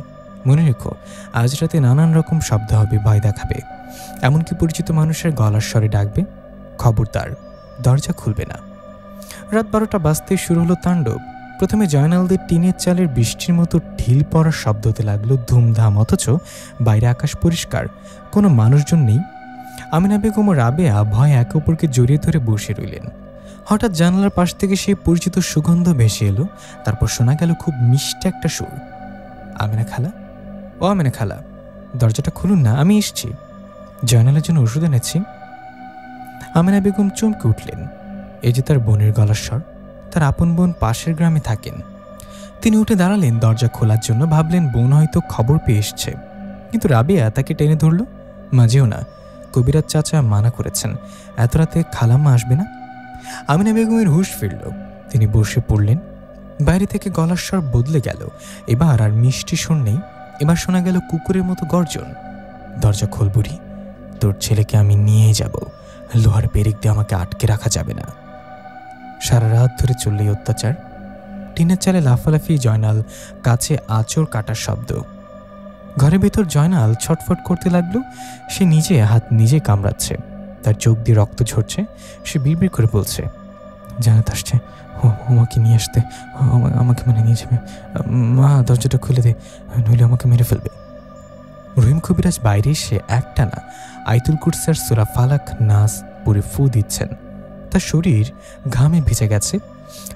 মনে রেখো আজ রাতে নানান রকম শব্দ হবে, ভয় দেখাবে, এমনকি পরিচিত মানুষের গলার স্বরে ডাকবে। খবরদার, দরজা খুলবে না। রাত 12টা বাজতে শুরু হলো তাণ্ডব। প্রথমে জয়নালদের টিনের চালের বৃষ্টির মতো ঢিল পড়ার শব্দ হতে লাগলো ধুমধাম, অথচ বাইরে আকাশ পরিষ্কার, কোনো মানুষজন নেই। আমিনা বেগম ও রাবেয়া ভয় একে অপরকে জড়িয়ে ধরে বসে রইলেন। হঠাৎ জানালার পাশ থেকে সেই পরিচিত সুগন্ধ ভেসে এলো। তারপর শোনা গেল খুব মিষ্টি একটা সুর। আমেনা খালা, ও আমেনা খালা, দরজাটা খুলুন না, আমি এসছি, জয়নালের জন্য ওষুধ এনেছি। আমেনা বেগম চমকে উঠলেন। এই যে তার বোনের গলার স্বর। তার আপন বোন পাশের গ্রামে থাকেন। তিনি উঠে দাঁড়ালেন দরজা খোলার জন্য। ভাবলেন বোন হয়তো খবর পেয়ে এসছে, কিন্তু রাবেয়া তাকে টেনে ধরল। মাঝেও না, কবিরাজ চাচা মানা করেছেন, এত রাতে খালাম্মা আসবে না। আমিনা বেগমের হুঁশ ফিরল। তিনি বসে পড়লেন। বাইরে থেকে গলার স্বর বদলে গেল। এবার আর মিষ্টি সুর নেই, এবার শোনা গেল কুকুরের মতো গর্জন। দরজা খোল বুড়ি, তোর ছেলেকে আমি নিয়ে যাব, লোহার পেরেক দিয়ে আমাকে আটকে রাখা যাবে না। সারা রাত ধরে চললে অত্যাচার। টিনের চালে লাফালাফি, জয়নাল কাছে আঁচড় কাটার শব্দ। ঘরের ভেতর জয়নাল ছটফট করতে লাগলো। সে নিজে হাত নিজে কামড়াচ্ছে, তার চোখ দিয়ে রক্ত ঝরছে। সে বিড়বিড় করে বলছে, জানাত আসছে, আমাকে নিয়ে আসতে, আমাকে মানে নিয়ে যাবে, মা দরজাটা খুলে দে, নইলে আমাকে মেরে ফেলবে। রহিম কবিরাজ বাইরে এসে একটানা আয়াতুল কুরসি আর সূরা ফালাক নাস পড়ে ফু দিচ্ছেন। তার শরীর ঘামে ভিজে গেছে।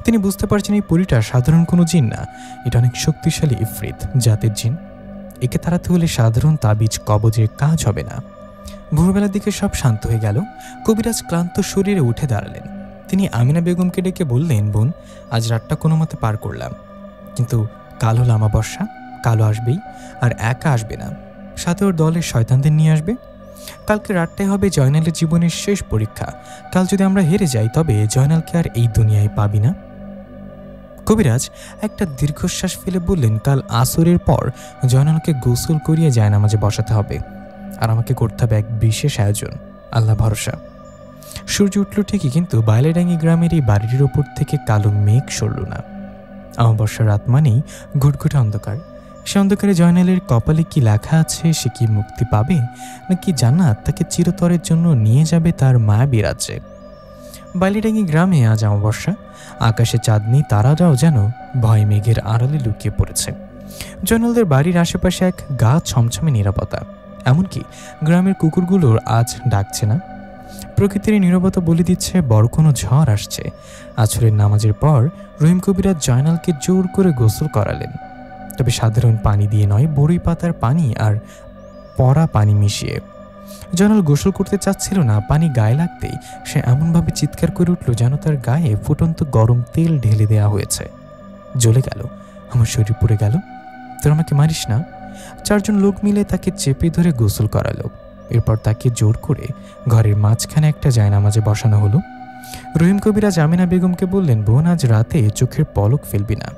তিনি বুঝতে পারছেন এই পরীটা সাধারণ কোনো জিন না, এটা অনেক শক্তিশালী ইফরিত জাতের জিন। একে তাড়াতে হলে সাধারণ তাবিজ কবজে কাজ হবে না। ভোরবেলার দিকে সব শান্ত হয়ে গেল। কবিরাজ ক্লান্ত শরীরে উঠে দাঁড়ালেন। তিনি আমিনা বেগমকে ডেকে বললেন, বোন, আজ রাতটা কোনো মতে পার করলাম, কিন্তু কাল হলো আমাবস্যা, কালো আসবেই, আর একা আসবে না, সাথে ওর দলের শয়তানদের নিয়ে আসবে। কালকে রাতটাই হবে জয়নালের জীবনের শেষ পরীক্ষা। কাল যদি আমরা হেরে যাই তবে জয়নালকে আর এই দুনিয়ায় পাবি না। কবিরাজ একটা দীর্ঘশ্বাস ফেলে বললেন, কাল আসরের পর জয়নালকে গোসল করিয়ে জায়নামাজে বসাতে হবে, আর আমাকে করতে হবে এক বিশেষ আয়োজন, আল্লাহ ভরসা। সূর্য উঠল ঠিকই, কিন্তু বাইলেডাঙ্গি গ্রামের এই বাড়িটির ওপর থেকে কালো মেঘ সরল না। আমাবস্যার রাত মানেই ঘুটঘুটে অন্ধকার। সে অন্ধকারে জয়নালের কপালে কি লেখা আছে, সে কি মুক্তি পাবে, নাকি জান্নাত তাকে চিরতরের জন্য নিয়ে যাবে তার মায়াবী রাজ্যে। বাইলেডাঙ্গি গ্রামে আজ আমাবস্যা। আকাশে চাঁদনি, তারারাও যেন ভয় মেঘের আড়ালে লুকিয়ে পড়েছে। জয়নালদের বাড়ির আশেপাশে এক গা ছমছমে নিরাপত্তা। এমনকি গ্রামের কুকুরগুলোর আজ ডাকছে না। প্রকৃতির নীরবতা বলে দিচ্ছে বড় কোনো ঝড় আসছে। আছরের নামাজের পর রহিম কবিরাজ জয়নালকে জোর করে গোসল করালেন, তবে সাধারণ পানি দিয়ে নয়, বড়ই পাতার পানি আর পরা পানি মিশিয়ে। জয়নাল গোসল করতে চাচ্ছিল না। পানি গায়ে লাগতেই সে এমনভাবে চিৎকার করে উঠল যেন তার গায়ে ফুটন্ত গরম তেল ঢেলে দেওয়া হয়েছে। জ্বলে গেল, আমার শরীর পুড়ে গেল, তোর আমাকে মারিস না। চারজন লোক মিলে তাকে চেপে ধরে গোসল করালো। এরপর তাকে জোর করে ঘরের মাঝখানে একটা জায়নামাজে বসানো হলো। রহিম কবিরাজ আমিনা বেগমকে বললেন, বোন, আজ রাতে চোখের পলক ফেলবি না।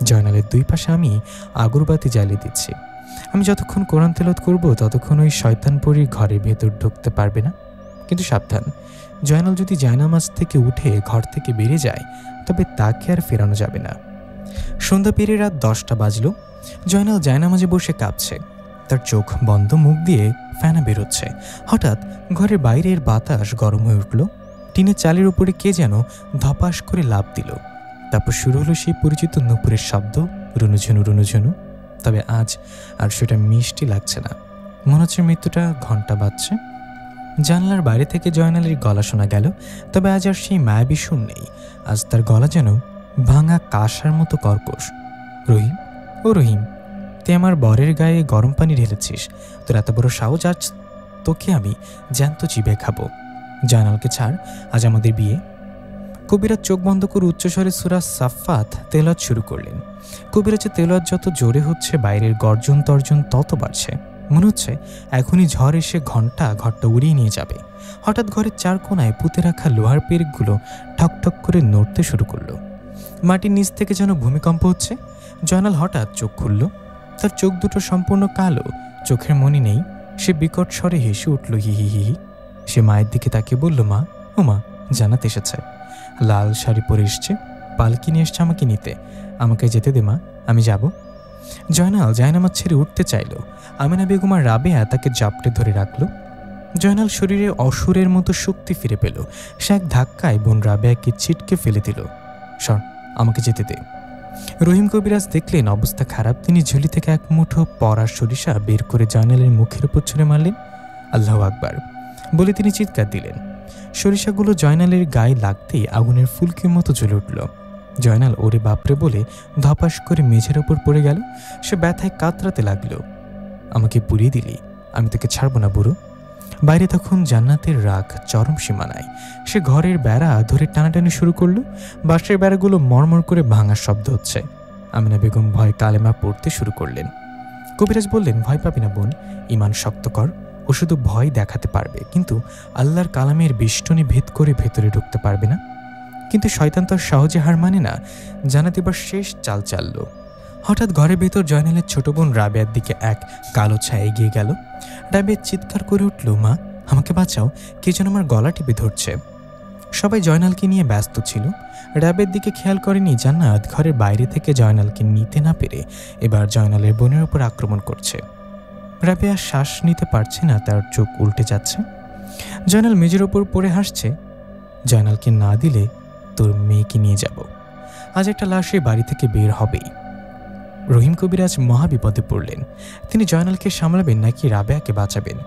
জয়নালের দুই পাশে আমি আগরবাতি জ্বালিয়ে দিচ্ছি। আমি যতক্ষণ কোরআন তেলাওয়াত করব ততক্ষণ ওই শয়তানপরী ঘরের ভেতর ঢুকতে পারবে না। কিন্তু সাবধান, জয়নাল যদি জায়নামাজ থেকে উঠে ঘর থেকে বেরিয়ে যায় তবে তাকে আর ফেরানো যাবে না। সন্ধ্যা পেরিয়ে রাত 10টা বাজল। জয়নাল জায়নামাজে বসে কাঁপছে। তার চোখ বন্ধ, মুখ দিয়ে ফেনা বেরোচ্ছে। হঠাৎ ঘরের বাইরের বাতাস গরম হয়ে উঠল। টিনের চালের উপরে কে যেন ধপাস করে লাফ দিল। তারপর শুরু হলো সেই পরিচিত নূপুরের শব্দ, রুনুঝুনু রুনুঝুনু। তবে আজ আর সেটা মিষ্টি লাগছে না, মনে হচ্ছে মৃত্যুটা ঘন্টা বাজছে। জানলার বাইরে থেকে জয়নালের গলা শোনা গেল, তবে আজ আর সেই মায়াবী সুর নেই। আজ তার গলা যেন ভাঙা কাঁসার মতো কর্কশ। রহিম, ও রহিম, তুই আমার বরের গায়ে গরম পানি ঢেলেছিস, তোর এত বড় সাহস, আজ তোকে আমি জ্যান্ত চিবিয়ে খাবো। জয়নালকে ছাড়, আজ আমাদের বিয়ে। কবিরাজ চোখ বন্ধ করে উচ্চস্বরে সূরা সাফফাত তেলাওয়াত শুরু করলেন। কবিরাজের তেলাওয়াত যত জোরে হচ্ছে বাইরের গর্জন তর্জন তত বাড়ছে। মনে হচ্ছে এখনই ঝড় এসে ঘরটা উড়িয়ে নিয়ে যাবে। হঠাৎ ঘরের চার কোনায় পুঁতে রাখা লোহার পেরেকগুলো ঠকঠক করে নড়তে শুরু করলো। মাটির নিচ থেকে যেন ভূমিকম্প হচ্ছে। জয়নাল হঠাৎ চোখ খুলল। তার চোখ দুটো সম্পূর্ণ কালো, চোখের মনি নেই। সে বিকট স্বরে হেসে উঠল, হি হি হি হি। সে মায়ের দিকে তাকিয়ে বলল, মা, ও মা, জান্নাত এসেছে, লাল শাড়ি পরে এসছে, পালকি নিয়ে এসছে আমাকে নিতে। আমাকে যেতে দে মা, আমি যাব। জয়নাল জায়নামাজ ছেড়ে উঠতে চাইল। আমিনা বেগম আর রাবেয়া তাকে জাপটে ধরে রাখল। জয়নাল শরীরে অসুরের মতো শক্তি ফিরে পেল। সে এক ধাক্কায় বোন রাবেয়াকে ছিটকে ফেলে দিল। সর, আমাকে যেতে দে। রহিম কবিরাজ দেখলেন অবস্থা খারাপ। তিনি ঝুলি থেকে এক মুঠো পরা সরিষা বের করে জয়নালের মুখের উপর ছুঁড়ে মারলেন। আল্লাহু আকবার বলে তিনি চিৎকার দিলেন। সরিষাগুলো জয়নালের গায়ে লাগতেই আগুনের ফুলকির মতো জ্বলে উঠল। জয়নাল ওরে বাপরে বলে ধপাস করে মেঝের ওপর পড়ে গেল। সে ব্যথায় কাতরাতে লাগলো। আমাকে পুড়িয়ে দিলি, আমি তোকে ছাড়ব না বুড়ো। বাইরে তখন জান্নাতের রাগ চরম সীমানায়। সে ঘরের বেড়া ধরে টানাটানি শুরু করলো। বাঁশের বেড়াগুলো মরমর করে ভাঙার শব্দ হচ্ছে। আমিনা বেগম ভয় কালেমা পড়তে শুরু করলেন। কবিরাজ বললেন, ভয় পাবি না বোন, ইমান শক্ত কর। ও শুধু ভয় দেখাতে পারবে, কিন্তু আল্লাহর কালামের বেষ্টনী ভেদ করে ভেতরে ঢুকতে পারবে না। কিন্তু শয়তান তো সহজে হার মানে না। জান্নাত এবার শেষ চাল চালল। হঠাৎ ঘরের ভেতর জয়নালের ছোট বোন রাবেয়ার দিকে এক কালো ছায়া এগিয়ে গেল। রাবেয়া চিৎকার করে উঠল, মা আমাকে বাঁচাও, কে যেন আমার গলা টিপে ধরছে। সবাই জয়নালকে নিয়ে ব্যস্ত ছিল। রাবেয়ার দিকে খেয়াল করেনি জান্নাত ঘরের বাইরে থেকে জয়নালকে নিতে না পেরে এবার জয়নালের বোনের উপর আক্রমণ করছে। রাবেয়া শ্বাস নিতে পারছে না, তার চোখ উল্টে যাচ্ছে। জয়নাল মেঝের ওপর পড়ে হাসছে। জয়নালকে না দিলে তোর মেয়েকে নিয়ে যাব। আজ একটা লাশে বাড়ি থেকে বের হবেই। রহিম কবিরাজ মহাবিপদে পড়লেন। তিনি জয়নালকে সামলাবেন নাকি রাবেয়াকে বাঁচাবেন?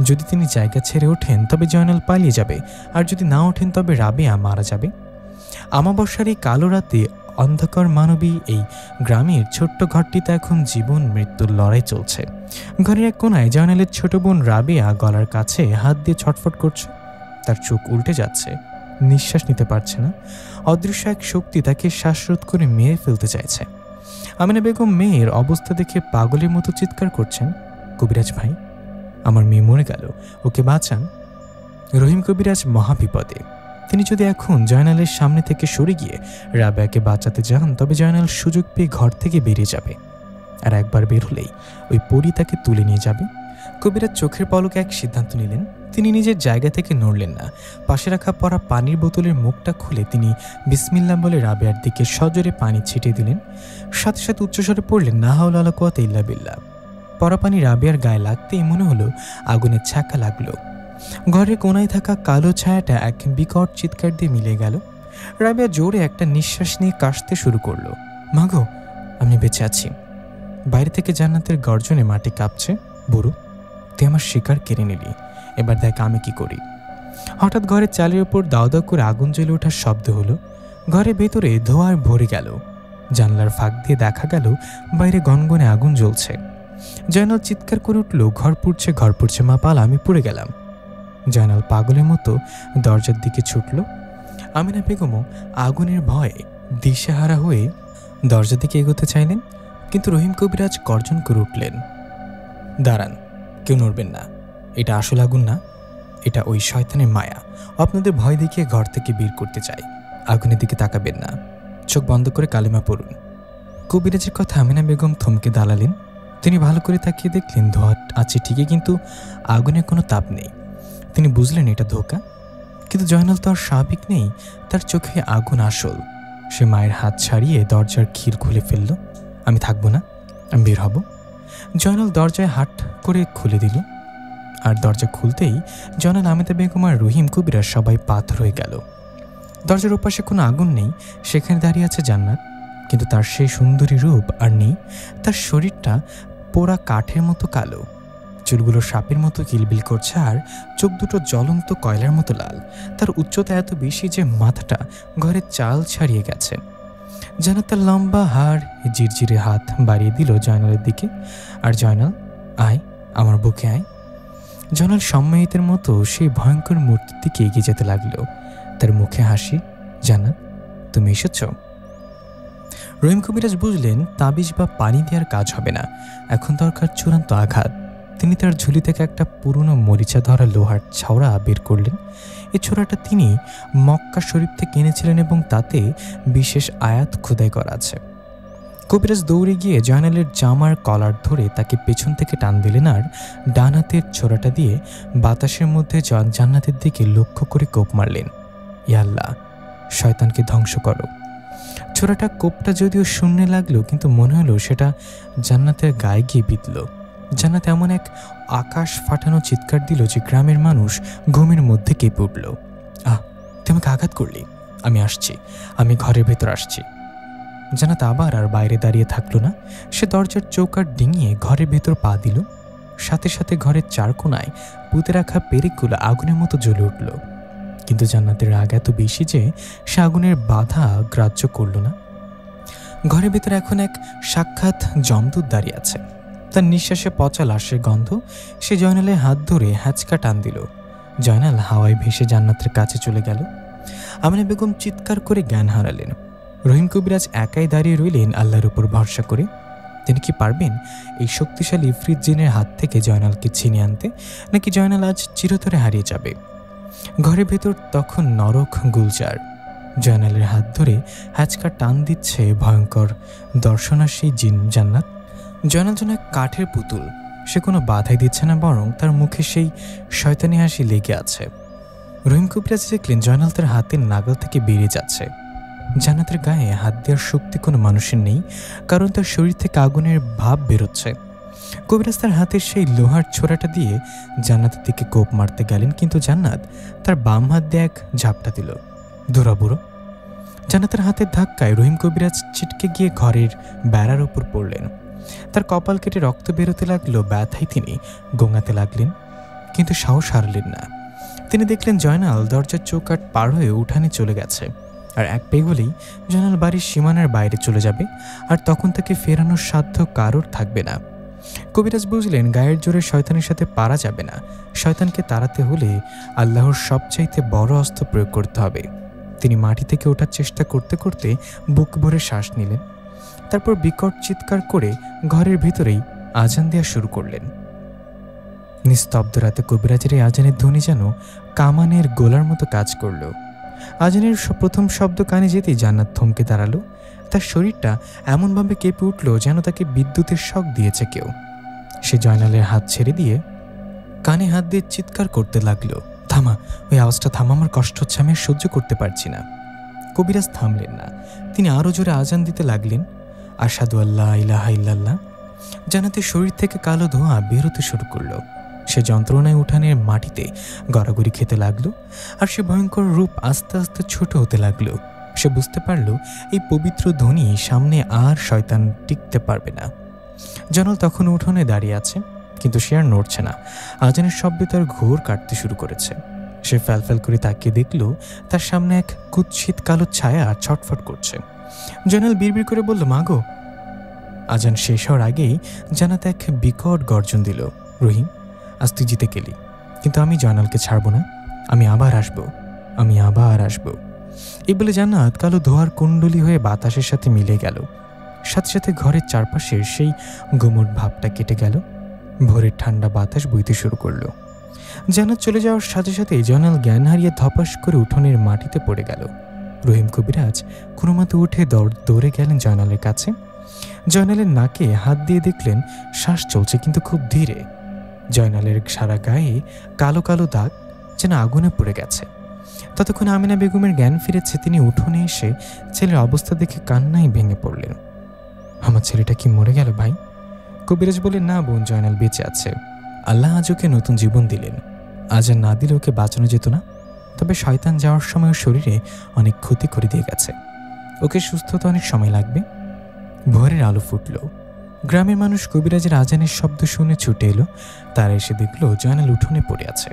যদি তিনি জায়গা ছেড়ে ওঠেন তবে জয়নাল পালিয়ে যাবে, আর যদি না ওঠেন তবে রাবেয়া মারা যাবে। আমাবস্যার এই কালো রাতে অন্ধকার মানবী এই গ্রামের ছোট্ট ঘরটিতে এখন জীবন মৃত্যুর লড়াই চলছে। ঘরের এক কোনায় জয়নালের ছোট বোন রাবেয়া গলার কাছে হাত দিয়ে ছটফট করছে। তার চোখ উল্টে যাচ্ছে, নিঃশ্বাস নিতে পারছে না। অদৃশ্য এক শক্তি তাকে শ্বাসরোধ করে মেরে ফেলতে চাইছে। আমিনা বেগম মেয়ের অবস্থা দেখে পাগলের মতো চিৎকার করছেন, কবিরাজ ভাই, আমার মেয়ে মরে গেল, ওকে বাঁচান। রহিম কবিরাজ মহাবিপদে। তিনি যদি এখন জয়নালের সামনে থেকে সরে গিয়ে রাবেয়াকে বাঁচাতে যান তবে জয়নাল সুযোগ পেয়ে ঘর থেকে বেরিয়ে যাবে, আর একবার বের হলেই ওই পরী তাকে তুলে নিয়ে যাবে। কবিরাজ চোখের পলকে এক সিদ্ধান্ত নিলেন। তিনি নিজের জায়গা থেকে নড়লেন না। পাশে রাখা পড়া পানির বোতলের মুখটা খুলে তিনি বিসমিল্লাহ বলে রাবেয়ার দিকে সজোরে পানি ছিটিয়ে দিলেন। সাথে সাথে উচ্চস্বরে পড়লেন, না হাওলা ওয়ালা কুওয়াতা ইল্লা বিল্লাহ। পড়া পানি রাবেয়ার গায়ে লাগতেই মনে হলো আগুনের ছ্যাঁকা লাগলো। ঘরের কোনায় থাকা কালো ছায়াটা এক বিকট চিৎকার দিয়ে মিলে গেল। রাবেয়া জোরে একটা নিঃশ্বাস নিয়ে কাশতে শুরু করলো, মাগো আমি বেঁচে আছি। বাইরে থেকে জান্নাতের গর্জনে মাটি কাঁপছে। বুড়ো, তুই আমার শিকার কেড়ে নিলি, এবার দেখ আমি কি করি। হঠাৎ ঘরের চালের ওপর দাও দাও করে আগুন জ্বলে ওঠার শব্দ হলো। ঘরের ভেতরে ধোঁয়ায় ভরে গেল। জানলার ফাঁক দিয়ে দেখা গেল বাইরে গনগনে আগুন জ্বলছে। জয়নাল চিৎকার করে উঠল, ঘর পুড়ছে, মা পাল, আমি পুড়ে গেলাম। জয়নাল পাগলের মতো দরজার দিকে ছুটল। আমিনা বেগমও আগুনের ভয়ে দিশেহারা হয়ে দরজার দিকে এগোতে চাইলেন, কিন্তু রহিম কবিরাজ গর্জন করে উঠলেন, দাঁড়ান, কেউ নড়বেন না। এটা আসল আগুন না, এটা ওই শয়তানের মায়া। আপনাদের ভয় দেখিয়ে ঘর থেকে বের করতে চাই। আগুনের দিকে তাকাবেন না, চোখ বন্ধ করে কালেমা পড়ুন। কবিরাজের কথা আমিনা বেগম থমকে দাঁড়ালেন। তিনি ভালো করে তাকিয়ে দেখলেন ধোঁয়া আছে ঠিকই, কিন্তু আগুনের কোনো তাপ নেই। তিনি বুঝলেন এটা ধোঁকা, কিন্তু জয়নাল তো আর স্বাভাবিক নেই। তার চোখে আগুন আসল। সে মায়ের হাত ছাড়িয়ে দরজার খিল খুলে ফেলল। আমি থাকবো না, আমি বের হব। জয়নাল দরজায় হাত করে খুলে দিল, আর দরজা খুলতেই জয়নাল, আমিনা বেগম আর রহিম কবিরাজ সবাই পাথর হয়ে গেল। দরজার ওপাশে কোনো আগুন নেই, সেখানে দাঁড়িয়ে আছে জান্নাত, কিন্তু তার সেই সুন্দরী রূপ আর নেই। তার শরীরটা পোড়া কাঠের মতো কালো, চুলগুলো সাপের মতো কিলবিল করছে, আর চোখ দুটো জ্বলন্ত কয়লার মতো লাল। তার উচ্চতা এত বেশি যে মাথাটা ঘরের চাল ছাড়িয়ে গেছে। জান্নাত তার লম্বা হাড় জিরজিরে হাত বাড়িয়ে দিল জয়নালের দিকে, আর জয়নাল, আয় আমার বুকে আয়। জয়নাল সম্মানিতের মতো সেই ভয়ঙ্কর মূর্তির দিকে এগিয়ে যেতে লাগলো। তার মুখে হাসি, জান্নাত তুমি এসেছ। রহিম কবিরাজ বুঝলেন তাবিজ বা পানি দেওয়ার কাজ হবে না, এখন দরকার চূড়ান্ত আঘাত। তিনি তার ঝুলি থেকে একটা পুরনো মরিচা ধরা লোহার ছাওড়া বের করলেন। এই ছোড়াটা তিনি মক্কা শরীফ থেকে এনেছিলেন এবং তাতে বিশেষ আয়াত খোদাই করা আছে। কবিরাজ দৌড়ে গিয়ে জয়নালের জামার কলার ধরে তাকে পেছন থেকে টান দিলেন, আর ডান হাতের ছোড়াটা দিয়ে বাতাসের মধ্যে জান্নাতের দিকে লক্ষ্য করে কোপ মারলেন। ইয়া আল্লাহ, শয়তানকে ধ্বংস করো। ছোড়াটা কোপটা যদিও শূন্যে লাগলো, কিন্তু মনে হলো সেটা জান্নাতের গায়ে গিয়ে বিঁধল। জান্নাত এমন এক আকাশ ফাটানো চিৎকার দিল যে গ্রামের মানুষ ঘুমের মধ্যে কেঁপে উঠল। তুই আমাকে আঘাত করলি, আমি আসছি, আমি ঘরের ভেতর আসছি। জান্নাত আবার আর বাইরে দাঁড়িয়ে থাকলো না। সে দরজার চৌকাঠ ডিঙিয়ে ঘরের ভেতর পা দিল। সাথে সাথে ঘরের চার কোনায় পুঁতে রাখা পেরেকগুলো আগুনের মতো জ্বলে উঠল। কিন্তু জান্নাতের রাগ এত বেশি যে সে আগুনের বাধা গ্রাহ্য করল না। ঘরের ভেতরে এখন এক সাক্ষাৎ যমদূত দাঁড়িয়ে আছে। তার নিঃশ্বাসে পচা লাশের গন্ধ। সে জয়নালের হাত ধরে হ্যাঁচকা টান দিল। জয়নাল হাওয়ায় ভেসে জান্নাতের কাছে চলে গেল। আমিনা বেগম চিৎকার করে জ্ঞান হারালেন। রহিম কবিরাজ একাই দাঁড়িয়ে রইলেন আল্লাহর উপর ভরসা করে। তিনি কি পারবেন এই শক্তিশালী ইফরিত জিনের হাত থেকে জয়নালকে ছিনিয়ে আনতে, নাকি জয়নাল আজ চিরতরে হারিয়ে যাবে? ঘরের ভেতর তখন নরক গুলজার। জয়নালের হাত ধরে হ্যাচকা টান দিচ্ছে ভয়ঙ্কর দর্শনার্থী জিন জান্নাত। জয়নাল যেন এক কাঠের পুতুল। সে কোনো বাধাই দিচ্ছে না, বরং তার মুখে সেই শয়তানি হাসি লেগে আছে। রহিম কবিরাজ দেখলেন জয়নাল তার হাতের নাগাল থেকে বেরিয়ে যাচ্ছে। জান্নাতের গায়ে হাত দেওয়ার শক্তি কোনো মানুষের নেই, কারণ তার শরীর থেকে আগুনের ভাব বেরোচ্ছে। কবিরাজ তার হাতের সেই লোহার ছোড়াটা দিয়ে জান্নাতের দিকে কোপ মারতে গেলেন, কিন্তু জান্নাত তার বাম হাত দিয়ে এক ঝাপটা দিল। দৌড়াবুড়ো। জান্নাতের হাতের ধাক্কায় রহিম কবিরাজ ছিটকে গিয়ে ঘরের বেড়ার উপর পড়লেন। তার কপাল কেটে রক্ত বেরোতে লাগলো। ব্যথায় তিনি গোঙাতে লাগলেন, কিন্তু সাহস হারলেন না। তিনি দেখলেন জয়নাল দরজার চৌকাঠ পার হয়ে উঠানে চলে গেছে, আর এক পেগলেই জয়নাল বাড়ির সীমানার বাইরে চলে যাবে, আর তখন তাকে ফেরানোর সাধ্য কারোর থাকবে না। কবিরাজ বুঝলেন গায়ের জোরে শয়তানের সাথে পারা যাবে না। শয়তানকে তাড়াতে হলে আল্লাহর সবচাইতে বড় অস্ত্র প্রয়োগ করতে হবে। তিনি মাটি থেকে ওঠার চেষ্টা করতে করতে বুক ভরে শ্বাস নিলেন। তারপর বিকট চিৎকার করে ঘরের ভিতরেই আজান দেওয়া শুরু করলেন। নিস্তব্ধ রাতে কবিরাজের এই আজানের ধ্বনি যেন কামানের গোলার মতো কাজ করল। আজানের প্রথম শব্দ কানে যেতেই জান্নাত থমকে দাঁড়ালো। তার শরীরটা এমনভাবে কেঁপে উঠল যেন তাকে বিদ্যুতের শক দিয়েছে কেউ। সে জয়নালের হাত ছেড়ে দিয়ে কানে হাত দিয়ে চিৎকার করতে লাগলো, থামা, ওই আওয়াজটা থামা, আমার কষ্ট হচ্ছে, আমি সহ্য করতে পারছি না। কবিরাজ থামলেন না। তিনি আরও জোরে আজান দিতে লাগলেন, আশহাদু আল্লা ইলাহা ইল্লাল্লাহ। জান্নাতের শরীর থেকে কালো ধোঁয়া বেরোতে শুরু করলো। সে যন্ত্রণায় উঠানের মাটিতে গড়াগড়ি খেতে লাগলো, আর সে ভয়ঙ্কর রূপ আস্তে আস্তে ছোট হতে লাগলো। সে বুঝতে পারল এই পবিত্র ধ্বনি সামনে আর শয়তান টিকতে পারবে না। জয়নাল তখন উঠোনে দাঁড়িয়ে আছে, কিন্তু সে আর নড়ছে না। আজানের শব্দে তার ঘোর কাটতে শুরু করেছে। সে ফ্যালফ্যাল করে তাকিয়ে দেখল তার সামনে এক কুৎসিত কালো ছায়া ছটফট করছে। জয়নাল বিড়বিড় করে বলল, মাগো। আজান শেষ হওয়ার আগেই জান্নাত এক বিকট গর্জন দিল, রহিম, আজ তুই জিতে গেলি, কিন্তু আমি জয়নালকে ছাড়ব না। আমি আবার আসব, আমি আবার আসব। এই বলে জান্নাত কালো ধোয়ার কুণ্ডলী হয়ে বাতাসের সাথে মিলে গেল। সাথে সাথে ঘরের চারপাশের সেই গুমট ভাবটা কেটে গেল। ভোরের ঠান্ডা বাতাস বইতে শুরু করলো। জান্নাত চলে যাওয়ার সাথে সাথেই জয়নাল জ্ঞান হারিয়ে ধপাস করে উঠোনের মাটিতে পড়ে গেল। রহিম কবিরাজ কোনো মতো উঠে দৌড়ে গেলেন জয়নালের কাছে। জয়নালের নাকে হাত দিয়ে দেখলেন শ্বাস চলছে, কিন্তু খুব ধীরে। জয়নালের সারা গায়ে কালো কালো দাগ, যেন আগুনে পড়ে গেছে। ততক্ষণ আমিনা বেগমের জ্ঞান ফিরেছে। তিনি উঠোনে এসে ছেলের অবস্থা দেখে কান্নায় ভেঙে পড়লেন। আমার ছেলেটা কি মরে গেল ভাই? কবিরাজ বললেন, না বোন, জয়নাল বেঁচে আছে। আল্লাহ আজ ওকে নতুন জীবন দিলেন। আজ আর না দিলে ওকে বাঁচানো যেত না। তবে শয়তান যাওয়ার সময় ওর শরীরে অনেক ক্ষতি করে দিয়ে গেছে। ওকে সুস্থ হতে অনেক সময় লাগবে। ভোরের আলো ফুটল। গ্রামের মানুষ কবিরাজের আজানের শব্দ শুনে ছুটে এলো। তারা এসে দেখলো জয়নাল উঠোনে পড়ে আছে।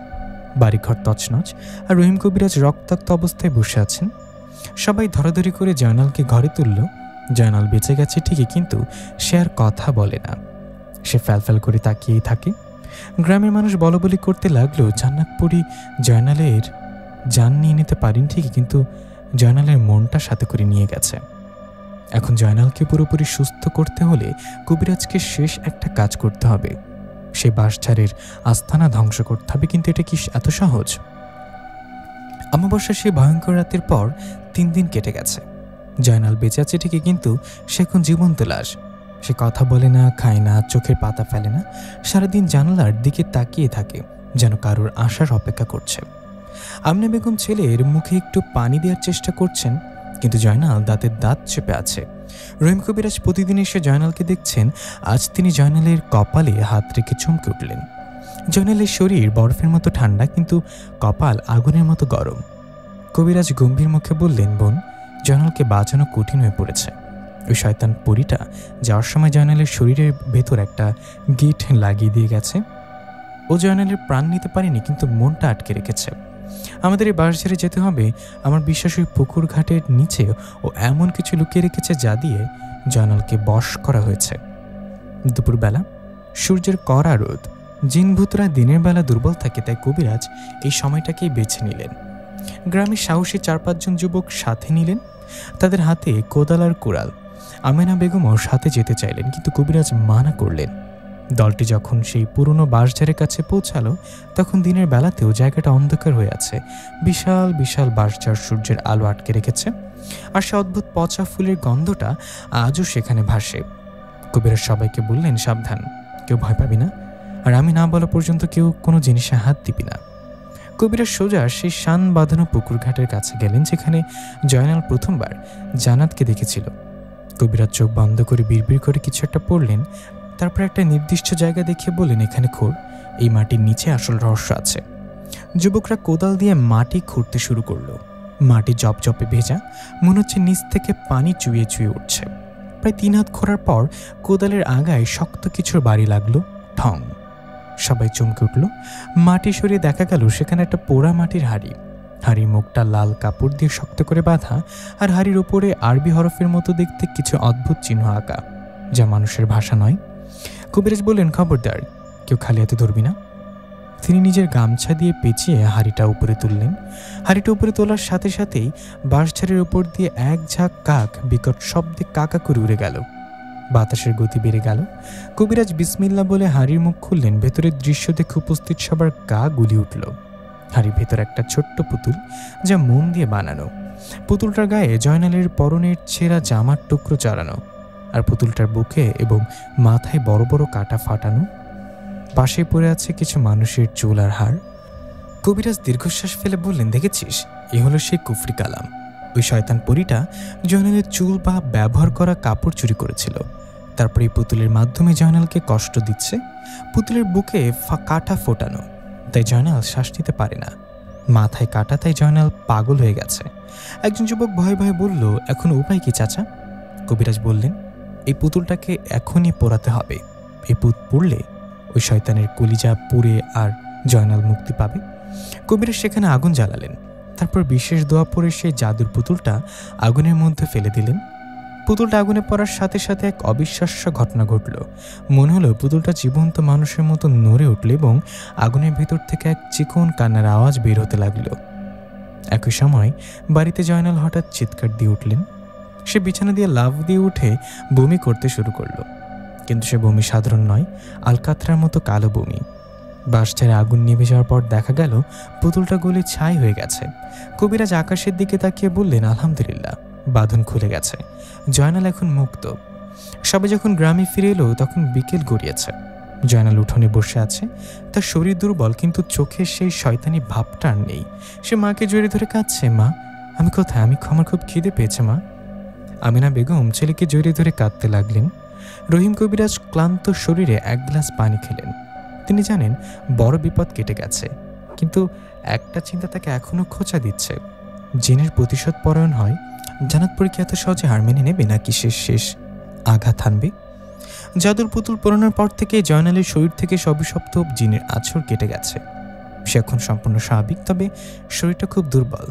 বাড়িঘর তছনছ, আর রহিম কবিরাজ রক্তাক্ত অবস্থায় বসে আছেন। সবাই ধরাধরি করে জয়নালকে ঘরে তুলল। জয়নাল বেঁচে গেছে ঠিকই, কিন্তু সে আর কথা বলে না। সে ফ্যালফ্যাল করে তাকিয়েই থাকে। গ্রামের মানুষ বলাবলি করতে লাগলো, জান্নাতপুরি জয়নালের জান নিয়ে নিতে পারেন ঠিকই, কিন্তু জয়নালের মনটা সাথে করে নিয়ে গেছে। এখন জয়নালকে পুরোপুরি সুস্থ করতে হলে কবিরাজকে শেষ একটা কাজ করতে হবে। সে বাঁশঝাড়ের আস্তানা ধ্বংস করতে হবে। কিন্তু এটা কি এত সহজ? অমাবস্যা সে ভয়ঙ্কর রাতের পর 3 দিন কেটে গেছে। জয়নাল বেঁচে আছে ঠিকই, কিন্তু সে এখন জীবন্ত লাশ। সে কথা বলে না, খায় না, চোখের পাতা ফেলে না। সারাদিন জানালার দিকে তাকিয়ে থাকে, যেন কারোর আসার অপেক্ষা করছে। আমিনা বেগম ছেলের মুখে একটু পানি দেওয়ার চেষ্টা করছেন, কিন্তু জয়নাল দাঁতের দাঁত চেপে আছে। রহিম কবিরাজ প্রতিদিন এসে জয়নালকে দেখছেন। আজ তিনি জয়নালের কপালে হাত রেখে চমকে উঠলেন। জয়নালের শরীর বরফের মতো ঠান্ডা, কিন্তু কপাল আগুনের মতো গরম। কবিরাজ গম্ভীর মুখে বললেন, বোন, জয়নালকে বাঁচানো কঠিন হয়ে পড়েছে। ওই শয়তান পরীটা যাওয়ার সময় জয়নালের শরীরের ভেতর একটা গিট লাগিয়ে দিয়ে গেছে। ও জয়নালের প্রাণ নিতে পারেনি, কিন্তু মনটা আটকে রেখেছে। আমাদের এই বাস ছেড়ে যেতে হবে। আমার বিশ্বাস ওই পুকুর ঘাটের নিচে ও এমন কিছু লুকিয়ে রেখেছে যা দিয়ে জয়নালকে বশ করা হয়েছে। দুপুরবেলা সূর্যের কড়া রোদ, জিনভূতরা দিনের বেলা দুর্বল থাকে, তাই কবিরাজ এই সময়টাকেই বেছে নিলেন। গ্রামের সাহসী 4-5 জন যুবক সাথে নিলেন, তাদের হাতে কোদাল আর কুড়াল। আমেনা বেগমও সাথে যেতে চাইলেন, কিন্তু কবিরাজ মানা করলেন। দলটি যখন সেই পুরনো বাঁশঝাড়ের কাছে পৌঁছালো, তখন দিনের বেলাতেও জায়গাটা অন্ধকার হয়ে আছে। বিশাল বিশাল বাঁশঝাড় সূর্যের আলো আটকে রেখেছে, আর সে অদ্ভুত পচা ফুলের গন্ধটা আজও সেখানে ভাসে। কবিরাজ সবাইকে বললেন, সাবধান, কেউ ভয় পাবি না, আর আমি না বলা পর্যন্ত কেউ কোনো জিনিসে হাত দিবি না। কবিরাজ সোজা সেই শান বাঁধানো পুকুর ঘাটের কাছে গেলেন, যেখানে জয়নাল প্রথমবার জান্নাতকে দেখেছিল। কবিরাজ চোখ বন্ধ করে বিড়বিড় করে কিছু একটা পড়লেন, তারপর একটা নির্দিষ্ট জায়গা দেখিয়ে বললেন, এখানে খোঁড়, এই মাটির নিচে আসল রহস্য আছে। যুবকরা কোদাল দিয়ে মাটি খুঁড়তে শুরু করলো। মাটি জপজপে ভেজা, মনে হচ্ছে নিচ থেকে পানি চুইয়ে চুইয়ে উঠছে। প্রায় 3 হাত খোঁড়ার পর কোদালের আগায় শক্ত কিছুর বাড়ি লাগলো, ঠং। সবাই চমকে উঠল। মাটি সরিয়ে দেখা গেল সেখানে একটা পোড়া মাটির হাঁড়ি। হাঁড়ির মুখটা লাল কাপড় দিয়ে শক্ত করে বাঁধা, আর হাঁড়ির উপরে আরবি হরফের মতো দেখতে কিছু অদ্ভুত চিহ্ন আঁকা, যা মানুষের ভাষা নয়। কবিরাজ বললেন, খবরদার, কেউ খালি হাতে ধরবি না। তিনি নিজের গামছা দিয়ে পেঁচিয়ে হাঁড়িটা উপরে তুললেন। হাঁড়িটা উপরে তোলার সাথে সাথেই বাঁশঝাড়ের উপর দিয়ে এক ঝাঁক কাক বিকট শব্দে কাকা করে উড়ে গেল। বাতাসের গতি বেড়ে গেল। কবিরাজ বিসমিল্লাহ বলে হাঁড়ির মুখ খুললেন। ভেতরের দৃশ্য দেখে উপস্থিত সবার গা গুলি উঠল। হাঁড়ির ভেতর একটা ছোট্ট পুতুল, যা মোম দিয়ে বানানো। পুতুলটার গায়ে জয়নালের পরনের ছেঁড়া জামার টুকরো চড়ানো, আর পুতুলটার বুকে এবং মাথায় বড় বড় কাটা ফাটানো। পাশে পড়ে আছে কিছু মানুষের চুল আর হাড়। কবিরাজ দীর্ঘশ্বাস ফেলে বললেন, দেখেছিস, এ হলো সেই কুফরি কালাম। ওই শয়তান পরীটা জয়নালের চুল বা ব্যবহার করা কাপড় চুরি করেছিল। তারপর এই পুতুলের মাধ্যমে জয়নালকে কষ্ট দিচ্ছে। পুতুলের বুকে কাটা ফোটানো, তাই জয়নাল শ্বাস নিতে পারে না। মাথায় কাটা, তাই জয়নাল পাগল হয়ে গেছে। একজন যুবক ভয়ে ভয়ে বলল, এখন উপায় কি চাচা? কবিরাজ বললেন, এই পুতুলটাকে এখনই পোড়াতে হবে। এই পুত পুড়লে ওই শয়তানের কলিজা পুড়ে আর জয়নাল মুক্তি পাবে। কবিরাজ সেখানে আগুন জ্বালালেন। তারপর বিশেষ দোয়া পড়ে সেই জাদুর পুতুলটা আগুনের মধ্যে ফেলে দিলেন। পুতুলটা আগুনে পড়ার সাথে সাথে এক অবিশ্বাস্য ঘটনা ঘটল। মনে হলো পুতুলটা জীবন্ত মানুষের মতো নড়ে উঠল এবং আগুনের ভেতর থেকে এক চিকন কান্নার আওয়াজ বের হতে লাগল। একই সময় বাড়িতে জয়নাল হঠাৎ চিৎকার দিয়ে উঠলেন। সে বিছানা দিয়ে লাফ দিয়ে উঠে বমি করতে শুরু করলো। কিন্তু সে বমি সাধারণ নয়, আলকাতরার মতো কালো বমি। বাঁশঝাড়ে আগুন নিভে যাওয়ার পর দেখা গেল পুতুলটা গলে ছাই হয়ে গেছে। কবিরাজ আকাশের দিকে তাকিয়ে বললেন, আলহামদুলিল্লাহ, বাঁধন খুলে গেছে, জয়নাল এখন মুক্ত। সবাই যখন গ্রামে ফিরে এলো তখন বিকেল গড়িয়েছে। জয়নাল উঠোনে বসে আছে। তার শরীর দুর্বল, কিন্তু চোখে সেই শয়তানি ভাবটা আর নেই। সে মাকে জড়িয়ে ধরে কাঁদছে, মা আমি কোথায়, আমার খুব খিদে পেয়েছে মা। আমিনা বেগম ছেলেকে জড়িয়ে ধরে কাঁদতে লাগলেন। রহিম কবিরাজ ক্লান্ত শরীরে 1 গ্লাস পানি খেলেন। তিনি জানেন বড় বিপদ কেটে গেছে, কিন্তু একটা চিন্তা তাকে এখনো খোঁচা দিচ্ছে। জিনের প্রতিশোধ পরায়ণ হয়, জান্নাত পরীক্ষা এত সহজে হার মেনে নেবে নাকি শেষ আঘাত হানবে? জাদুর পুতুল পরানোর পর থেকে জয়নালের শরীর থেকে অভিশপ্ত জিনের আঁচড় কেটে গেছে। সে এখন সম্পূর্ণ স্বাভাবিক, তবে শরীরটা খুব দুর্বল।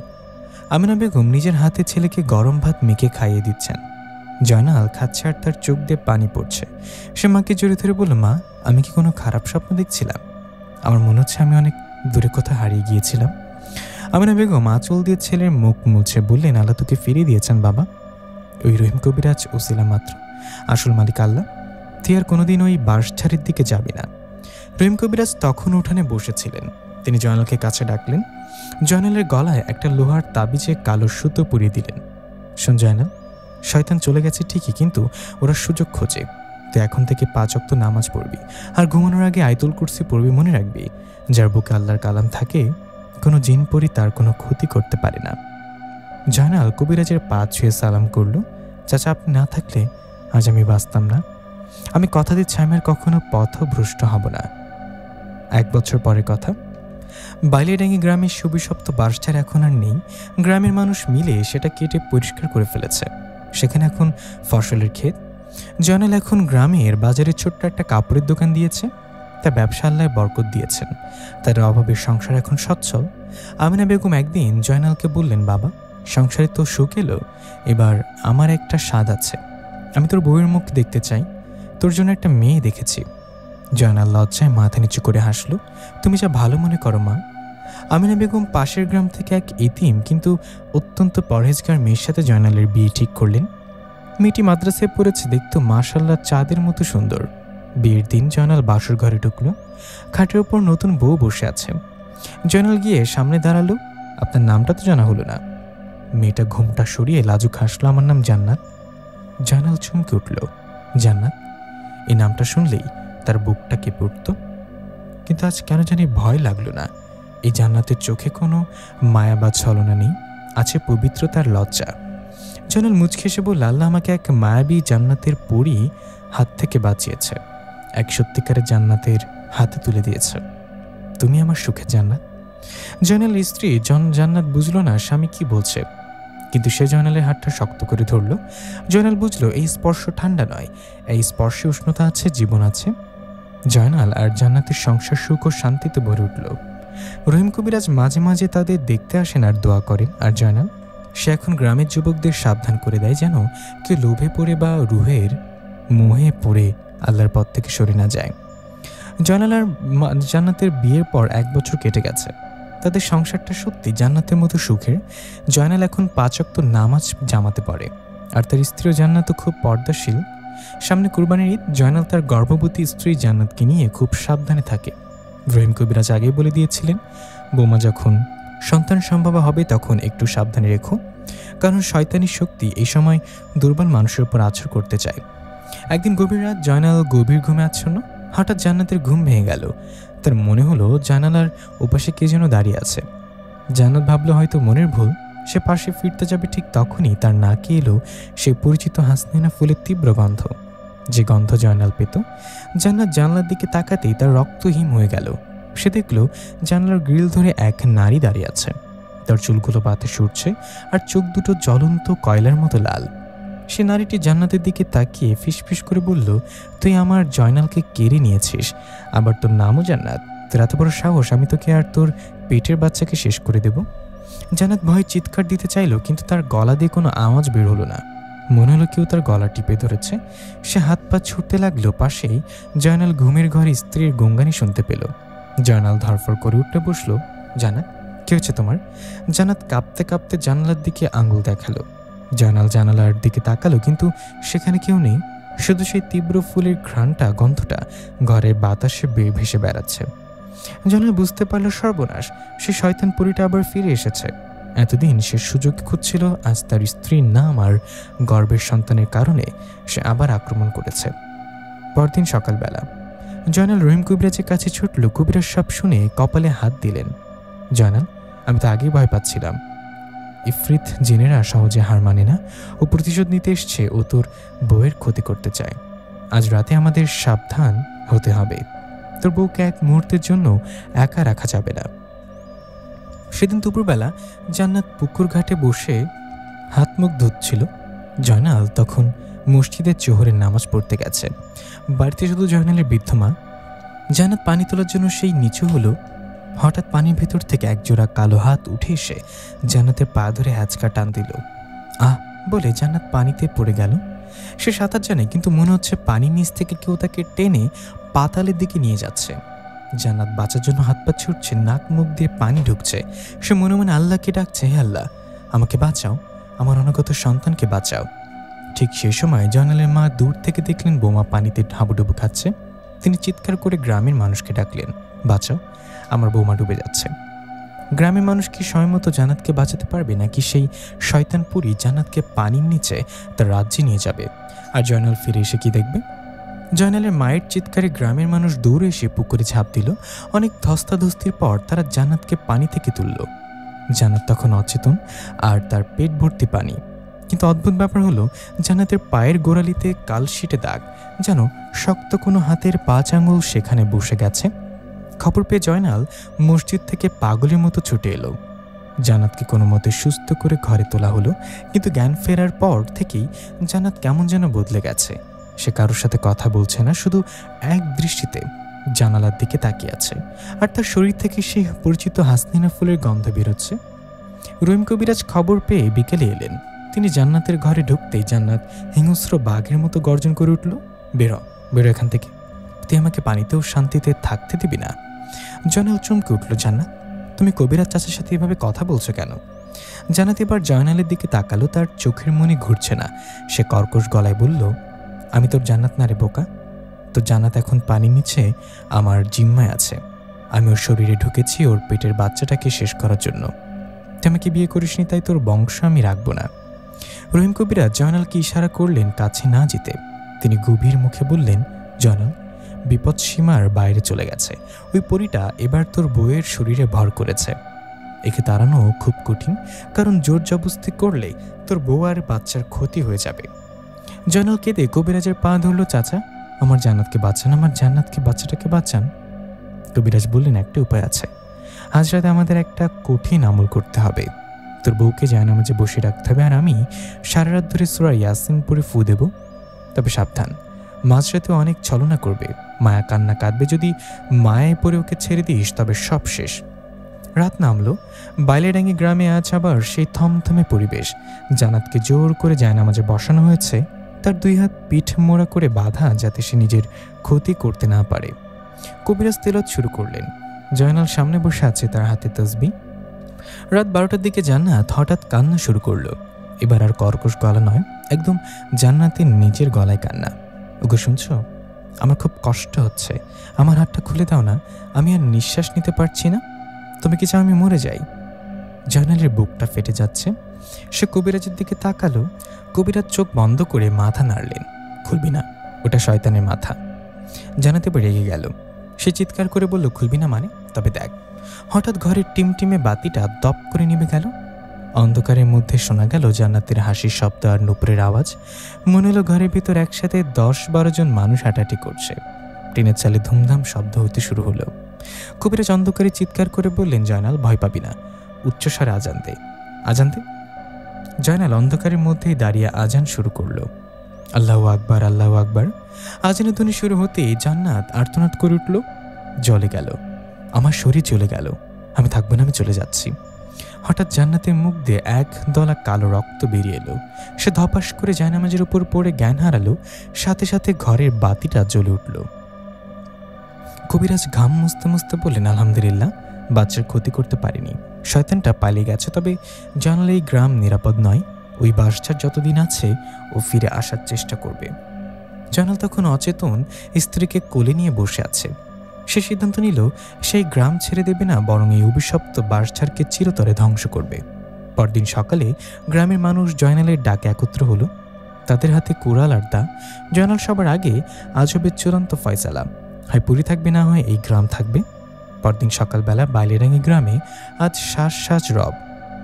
আমিনা বেগম নিজের হাতে ছেলেকে গরম ভাত মেখে খাইয়ে দিচ্ছেন। জয়নাল খাচ্ছে আর তার চোখ দিয়ে পানি পড়ছে। সে মাকে জড়িয়ে ধরে বলল, মা আমি কি কোনো খারাপ স্বপ্ন দেখছিলাম? আমার মনে হচ্ছে আমি অনেক দূরে কোথাও হারিয়ে গিয়েছিলাম। আমিনা বেগম আঁচল দিয়ে ছেলের মুখ মুছে বললেন, আল্লাহ তোকে ফিরিয়ে দিয়েছেন বাবা। ওই রহিম কবিরাজ ওসিলা মাত্র, আসল মালিক আল্লাহ। তুই আর কোনোদিন ওই বাঁশঝাড়ের দিকে যাবি না। রহিম কবিরাজ তখন উঠানে বসেছিলেন। তিনি জয়নালকে কাছে ডাকলেন। জয়নালের গলায় একটা লোহার তাবিজে কালো সুতো পরিয়ে দিলেন। শোন জয়নাল, শয়তান চলে গেছে ঠিকই, কিন্তু ওরা সুযোগ খোঁজে। তো এখন থেকে 5 ওয়াক্ত নামাজ পড়বি, আর ঘুমানোর আগে আয়াতুল কুরসি পড়বি। মনে রাখবি, যার বুকে আল্লাহর কালাম থাকে কোনো জিন পরি তার কোনো ক্ষতি করতে পারে না। জয়নাল কবিরাজের পা ছুঁয়ে সালাম করল। চাচা, আপনি না থাকলে আজ আমি বাঁচতাম না। আমি কথা দিচ্ছি আমি আর কখনো পথভ্রষ্ট হব না। 1 বছর পরের কথা। বাইলিয়াডাঙ্গি গ্রামের সুবিশপ্ত বাঁশঝাড় এখন আর নেই। গ্রামের মানুষ মিলে সেটা কেটে পরিষ্কার করে ফেলেছে। সেখানে এখন ফসলের ক্ষেত। জয়নাল এখন গ্রামের বাজারে ছোট্ট একটা কাপড়ের দোকান দিয়েছে। তার ব্যবসা আল্লাহ বরকত দিয়েছেন, তার অভাবের সংসার এখন সচ্ছল। আমিনা বেগম একদিন জয়নালকে বললেন, বাবা, সংসারে তো সুখ এলো, এবার আমার একটা স্বাদ আছে, আমি তোর বউয়ের মুখ দেখতে চাই, তোর জন্য একটা মেয়ে দেখেছি। জয়নাল লজ্জায় মাথা নিচু করে হাসল। তুমি যা ভালো মনে করো মা। আমিনা বেগম পাশের গ্রাম থেকে এক এতিম কিন্তু অত্যন্ত পরহেজগার মেয়ের সাথে জয়নালের বিয়ে ঠিক করলেন। মেয়েটি মাদ্রাসায় পড়েছে, দেখতো মাশাআল্লাহ চাঁদের মতো সুন্দর। বিয়ের দিন জয়নাল বাসর ঘরে ঢুকল। খাটের ওপর নতুন বউ বসে আছে। জয়নাল গিয়ে সামনে দাঁড়ালো। আপনার নামটা তো জানা হলো না। মেয়েটা ঘুমটা সরিয়ে লাজুক হাসলো, আমার নাম জান্নাত। জয়নাল চমকে উঠল। জান্নাত, এই নামটা শুনলেই তার বুকটা কেঁপে উঠত, কিন্তু আজ কেন জানি ভয় লাগলো না। এই জান্নাতের চোখে কোনো মায়া বা ছলনা নেই, আছে পবিত্রতার লজ্জা। জয়নাল মুচকে এসে বলল, আল্লাহ আমাকে এক মায়াবী জান্নাতের পরী হাত থেকে বাঁচিয়েছে, এক সত্যিকারের জান্নাতের হাতে তুলে দিয়েছে। তুমি আমার সুখের জান্নাত। জয়নালের স্ত্রী জান্নাত বুঝল না স্বামী কি বলছে, কিন্তু সে জয়নালের হাতটা শক্ত করে ধরল। জয়নাল বুঝল এই স্পর্শ ঠান্ডা নয়, এই স্পর্শে উষ্ণতা আছে, জীবন আছে। জয়নাল আর জান্নাতের সংসার সুখ ও শান্তিতে ভরে উঠল। রহিম কবিরাজ মাঝে মাঝে তাদের দেখতে আসেন আর দোয়া করেন, আর জয়নাল সে এখন গ্রামের যুবকদের সাবধান করে দেয় যেন কেউ লোভে পড়ে বা রুহের মোহে পড়ে আল্লাহর পথ থেকে সরে না যায়। জয়নাল আর জান্নাতের বিয়ের পর 1 বছর কেটে গেছে। তাদের সংসারটা সত্যি জান্নাতের মতো সুখের। জয়নাল এখন 5 ওয়াক্ত নামাজ জামাতে পড়ে, আর তার স্ত্রীও জান্নাতও খুব পর্দাশীল। সামনে কুরবানির ঈদ। জয়নাল তার গর্ভবতী স্ত্রী জান্নাতকে নিয়ে খুব সাবধানে থাকে। রহিম কবিরাজ আগেই বলে দিয়েছিলেন, বৌমা যখন সন্তান সম্ভব হবে তখন একটু সাবধানে রেখো, কারণ শয়তানি শক্তি এই সময় দুর্বল মানুষের উপর আছর করতে চায়। একদিন গভীর রাত, জয়নাল গভীর ঘুমে আচ্ছন্ন। হঠাৎ জান্নাতের ঘুম ভেঙে গেল। তার মনে হলো জানালার ওপাশে কে যেন দাঁড়িয়ে আছে। জান্নাত ভাবলো হয়তো মনের ভুল। সে পাশে ফিরতে যাবে, ঠিক তখনই তার নাকে এলো সে পরিচিত হাসনাইনা ফুলের তীব্র গন্ধ। যে গন্ধ জয়নাল পেত। জান্নাত জানলার দিকে তাকাতেই তার রক্ত হিম হয়ে গেল। সে দেখল জানলার গ্রিল ধরে এক নারী দাঁড়িয়ে আছে। তার চুলগুলো বাতাসে উঠছে আর চোখ দুটো জ্বলন্ত কয়লার মতো লাল। সে নারীটি জান্নাতের দিকে তাকিয়ে ফিসফিস করে বলল, তুই আমার জয়নালকে কেড়ে নিয়েছিস, আবার তোর নামও জান্নাত। তোর এত বড় সাহস, আমি তোকে আর তোর পেটের বাচ্চাকে শেষ করে দেব। জান্নাত ভয়ে চিৎকার দিতে চাইল, কিন্তু তার গলা দিয়ে কোনো আওয়াজ বের হলো না। মনে হলো কেউ তার গলা টিপে ধরেছে। সে হাত পা ছুটতে লাগলো। পাশেই জয়নাল ঘুমের ঘরে স্ত্রীর গঙ্গানি শুনতে পেল। জয়নাল ধরফর করে উঠে বসলো। জান্নাত, কি হচ্ছে তোমার? জান্নাত কাঁপতে কাঁপতে জানালার দিকে আঙুল দেখালো। জয়নাল জানালার দিকে তাকালো, কিন্তু সেখানে কেউ নেই। শুধু সেই তীব্র ফুলের ঘ্রাণটা, গন্ধটা ঘরের বাতাসে ভেসে বেড়াচ্ছে। জয়নাল বুঝতে পারল সর্বনাশ, সে শয়তান পরীটা আবার ফিরে এসেছে। এতদিন সে সুযোগ খুঁজছিল, আজ তার স্ত্রীর নাম আর গর্ভের সন্তানের কারণে সে আবার আক্রমণ করেছে। পরদিন সকালবেলা জয়নাল রহিম কবিরাজের কাছে ছুটল। কবিরাজ সব শুনে কপালে হাত দিলেন। জয়নাল, আমি তো আগেই ভয় পাচ্ছিলাম। ইফরিত জিনেরা সহজে হার মানে না। ও প্রতিশোধ নিতে এসছে, ও তোর বউয়ের ক্ষতি করতে চায়। আজ রাতে আমাদের সাবধান হতে হবে। তোর বউকে এক মুহূর্তের জন্য একা রাখা যাবে না। সেদিন দুপুরবেলা জান্নাত পুকুর ঘাটে বসে হাত মুখ ধুচ্ছিল। জয়নাল তখন মসজিদের জোহরের নামাজ পড়তে গেছে। বাড়িতে শুধু জয়নালের বৃদ্ধ মা। জান্নাত পানি তোলার জন্য সেই নিচু হলো। হঠাৎ পানির ভেতর থেকে একজোড়া কালো হাত উঠে এসে জান্নাতের পা ধরে হ্যাঁচকা টান দিল। আহ বলে জান্নাত পানিতে পড়ে গেল। সে সাঁতার জানে, কিন্তু মনে হচ্ছে পানির নিচ থেকে কেউ তাকে টেনে পাতালের দিকে নিয়ে যাচ্ছে। জান্নাত বাঁচার জন্য হাত পা ছুটছে, নাক মুখ দিয়ে পানি ঢুকছে। সে মনে মনে আল্লাহকে ডাকছে, হে আল্লাহ, আমাকে বাঁচাও, আমার অনাগত সন্তানকে বাঁচাও। ঠিক সেই সময় জয়নালের মা দূর থেকে দেখলেন বোমা পানিতে হাবুডুবু খাচ্ছে। তিনি চিৎকার করে গ্রামের মানুষকে ডাকলেন, বাঁচাও, আমার বৌমা ডুবে যাচ্ছে। গ্রামের মানুষ কি সময়মতো জান্নাতকে বাঁচাতে পারবে, নাকি সেই শয়তান পুরী জান্নাতকে পানির নিচে তার রাজ্যে নিয়ে যাবে? আর জয়নাল ফিরে এসে কি দেখবে? জয়নালের মায়ের চিৎকারে গ্রামের মানুষ দৌড়ে এসে পুকুরে ঝাঁপ দিল। অনেক ধস্তাধস্তির পর তারা জান্নাতকে পানি থেকে তুলল। জান্নাত তখন অচেতন আর তার পেট ভর্তি পানি। কিন্তু অদ্ভুত ব্যাপার হলো, জান্নাতের পায়ের গোড়ালিতে কালশিটে দাগ, যেন শক্ত কোনো হাতের 5 আঙুল সেখানে বসে গেছে। খবর পেয়ে জয়নাল মসজিদ থেকে পাগলের মতো ছুটে এলো। জান্নাতকে কোনো মতে সুস্থ করে ঘরে তোলা হলো, কিন্তু জ্ঞান ফেরার পর থেকেই জান্নাত কেমন যেন বদলে গেছে। সে কারোর সাথে কথা বলছে না, শুধু এক দৃষ্টিতে জানালার দিকে তাকিয়ে আছে, আর তার শরীর থেকে সেই পরিচিত হাসনিনা ফুলের গন্ধ বেরোচ্ছে। রহিম কবিরাজ খবর পেয়ে বিকেলে এলেন। তিনি জান্নাতের ঘরে ঢুকতেই জান্নাত হিংস্র বাঘের মতো গর্জন করে উঠল, বেরো বেরো এখান থেকে, তুই আমাকে পানিতেও শান্তিতে থাকতে দিবি না। জয়নাল চমকে উঠল, জান্নাত তুমি কবিরাজ চাচার সাথে এভাবে কথা বলছো কেন? জান্নাত এবার জয়নালের দিকে তাকালো, তার চোখের মনি ঘুরছে না। সে কর্কশ গলায় বলল, আমি তোর জান্নাত না রে বোকা। তোর জান্নাত এখন পানি নিচে আমার জিম্মায় আছে। আমি ওর শরীরে ঢুকেছি ওর পেটের বাচ্চাটাকে শেষ করার জন্য। তুই আমাকে বিয়ে করিসনি, তাই তোর বংশ আমি রাখবো না। রহিম কবিরাজ জয়নালকে ইশারা করলেন কাছে না যেতে। তিনি গভীর মুখে বললেন, জয়নাল, বিপদ সীমার বাইরে চলে গেছে। ওই পরীটা এবার তোর বউয়ের শরীরে ভর করেছে। একে তাড়ানো খুব কঠিন, কারণ জোর জবরদস্তি করলে তোর বউ আর বাচ্চার ক্ষতি হয়ে যাবে। জয়নাল কেঁদে কবিরাজের পা ধরল, চাচা আমার জান্নাতকে বাঁচান, আমার জান্নাতকে বাচ্চাটাকে বাঁচান। কবিরাজ বললেন, একটা উপায় আছে। আজ রাতে আমাদের একটা কঠিন আমল করতে হবে। তোর বউকে জায়নামাজে বসে রাখতে হবে, আর আমি সারা রাত ধরে সূরা ইয়াসিন পড়ে ফু দেব। তবে সাবধান, মাঝরাতে অনেক ছলনা করবে, মায়া কান্না কাঁদবে। যদি মায়ায় পড়ে ওকে ছেড়ে দিস তবে সব শেষ। রাত নামলো। বাইলেডাঙ্গি গ্রামে আজ আবার সেই থমথমে পরিবেশ। জান্নাতকে জোর করে জায়নামাজে বসানো হয়েছে, তার দুই হাত পিঠ মোড়া করে বাঁধা, যাতে সে নিজের ক্ষতি করতে না পারে। কবিরাজ তেলাওয়াত শুরু করলেন। জয়নাল সামনে বসে আছে, তার হাতে তসবিহ। রাত 12টার দিকে জান্নাত হঠাৎ কান্না শুরু করলো। এবার আর কর্কশ গলা নয়, একদম জান্নাতের নিজের গলায় কান্না। ওগো শুনছো, আমার খুব কষ্ট হচ্ছে, আমার হাতটা খুলে দাও না, আমি আর নিঃশ্বাস নিতে পারছি না। তুমি কি চাও আমি মরে যাই? জয়নালের বুকটা ফেটে যাচ্ছে। সে কবিরাজের দিকে তাকালো। কবিরাজ চোখ বন্ধ করে মাথা নাড়লেন। খুলবি না, ওটা শয়তানের মাথা। জান্নাত এবার রেগে গেল। সে চিৎকার করে বলল, খুলবি না মানে? তবে দেখ। হঠাৎ ঘরের টিমটিমে বাতিটা দপ করে নিভে গেল। অন্ধকারের মধ্যে শোনা গেল জান্নাতের হাসির শব্দ আর নুপুরের আওয়াজ। মনে হলো ঘরের ভিতর একসাথে 10-12 জন মানুষ হাঁটাহাঁটি করছে। টিনের চালে ধুমধাম শব্দ হতে শুরু হলো। কবিরাজ অন্ধকারে চিৎকার করে বললেন, জয়নাল ভয় পাবি না, উচ্চস্বরে আজান দে, আজান দে। জয়নাল অন্ধকারের মধ্যেই দাঁড়িয়ে আজান শুরু করলো। আল্লাহু আকবার, আল্লাহু আকবার। আজানের ধ্বনি শুরু হতেই জান্নাত আর্তনাদ করে উঠল। জ্বলে গেল, আমার শরীর জ্বলে গেল, আমি থাকবো না, আমি চলে যাচ্ছি। হঠাৎ জান্নাতের মুখ দিয়ে এক দলা কালো রক্ত বেরিয়ে এলো। সে ধপাস করে জায়নামাজের উপর পড়ে জ্ঞান হারালো। সাথে সাথে ঘরের বাতিটা জ্বলে উঠল। কবিরাজ ঘাম মুছতে মুছতে বললেন, আলহামদুলিল্লাহ, বাচ্চার ক্ষতি করতে পারেনি, শয়তানটা পালিয়ে গেছে। তবে জানলে এই গ্রাম নিরাপদ নয়। ওই বাসঝাড় যতদিন আছে ও ফিরে আসার চেষ্টা করবে। জানাল তখন অচেতন স্ত্রীকে কোলে নিয়ে বসে আছে। সে সিদ্ধান্ত নিল সেই গ্রাম ছেড়ে দেবে না, বরং এই অভিশপ্ত বাসঝাড়কে চিরতরে ধ্বংস করবে। পরদিন সকালে গ্রামের মানুষ জয়নালের ডাকে একত্র হলো। তাদের হাতে কুড়াল আর দা। জয়নাল সবার আগে আজবের চূড়ান্ত ফয়সালা, হয় পুরী থাকবে, না হয় এই গ্রাম থাকবে। পরদিন সকালবেলা বাইলেরাঙ্গি গ্রামে আজ শ্বাস রব।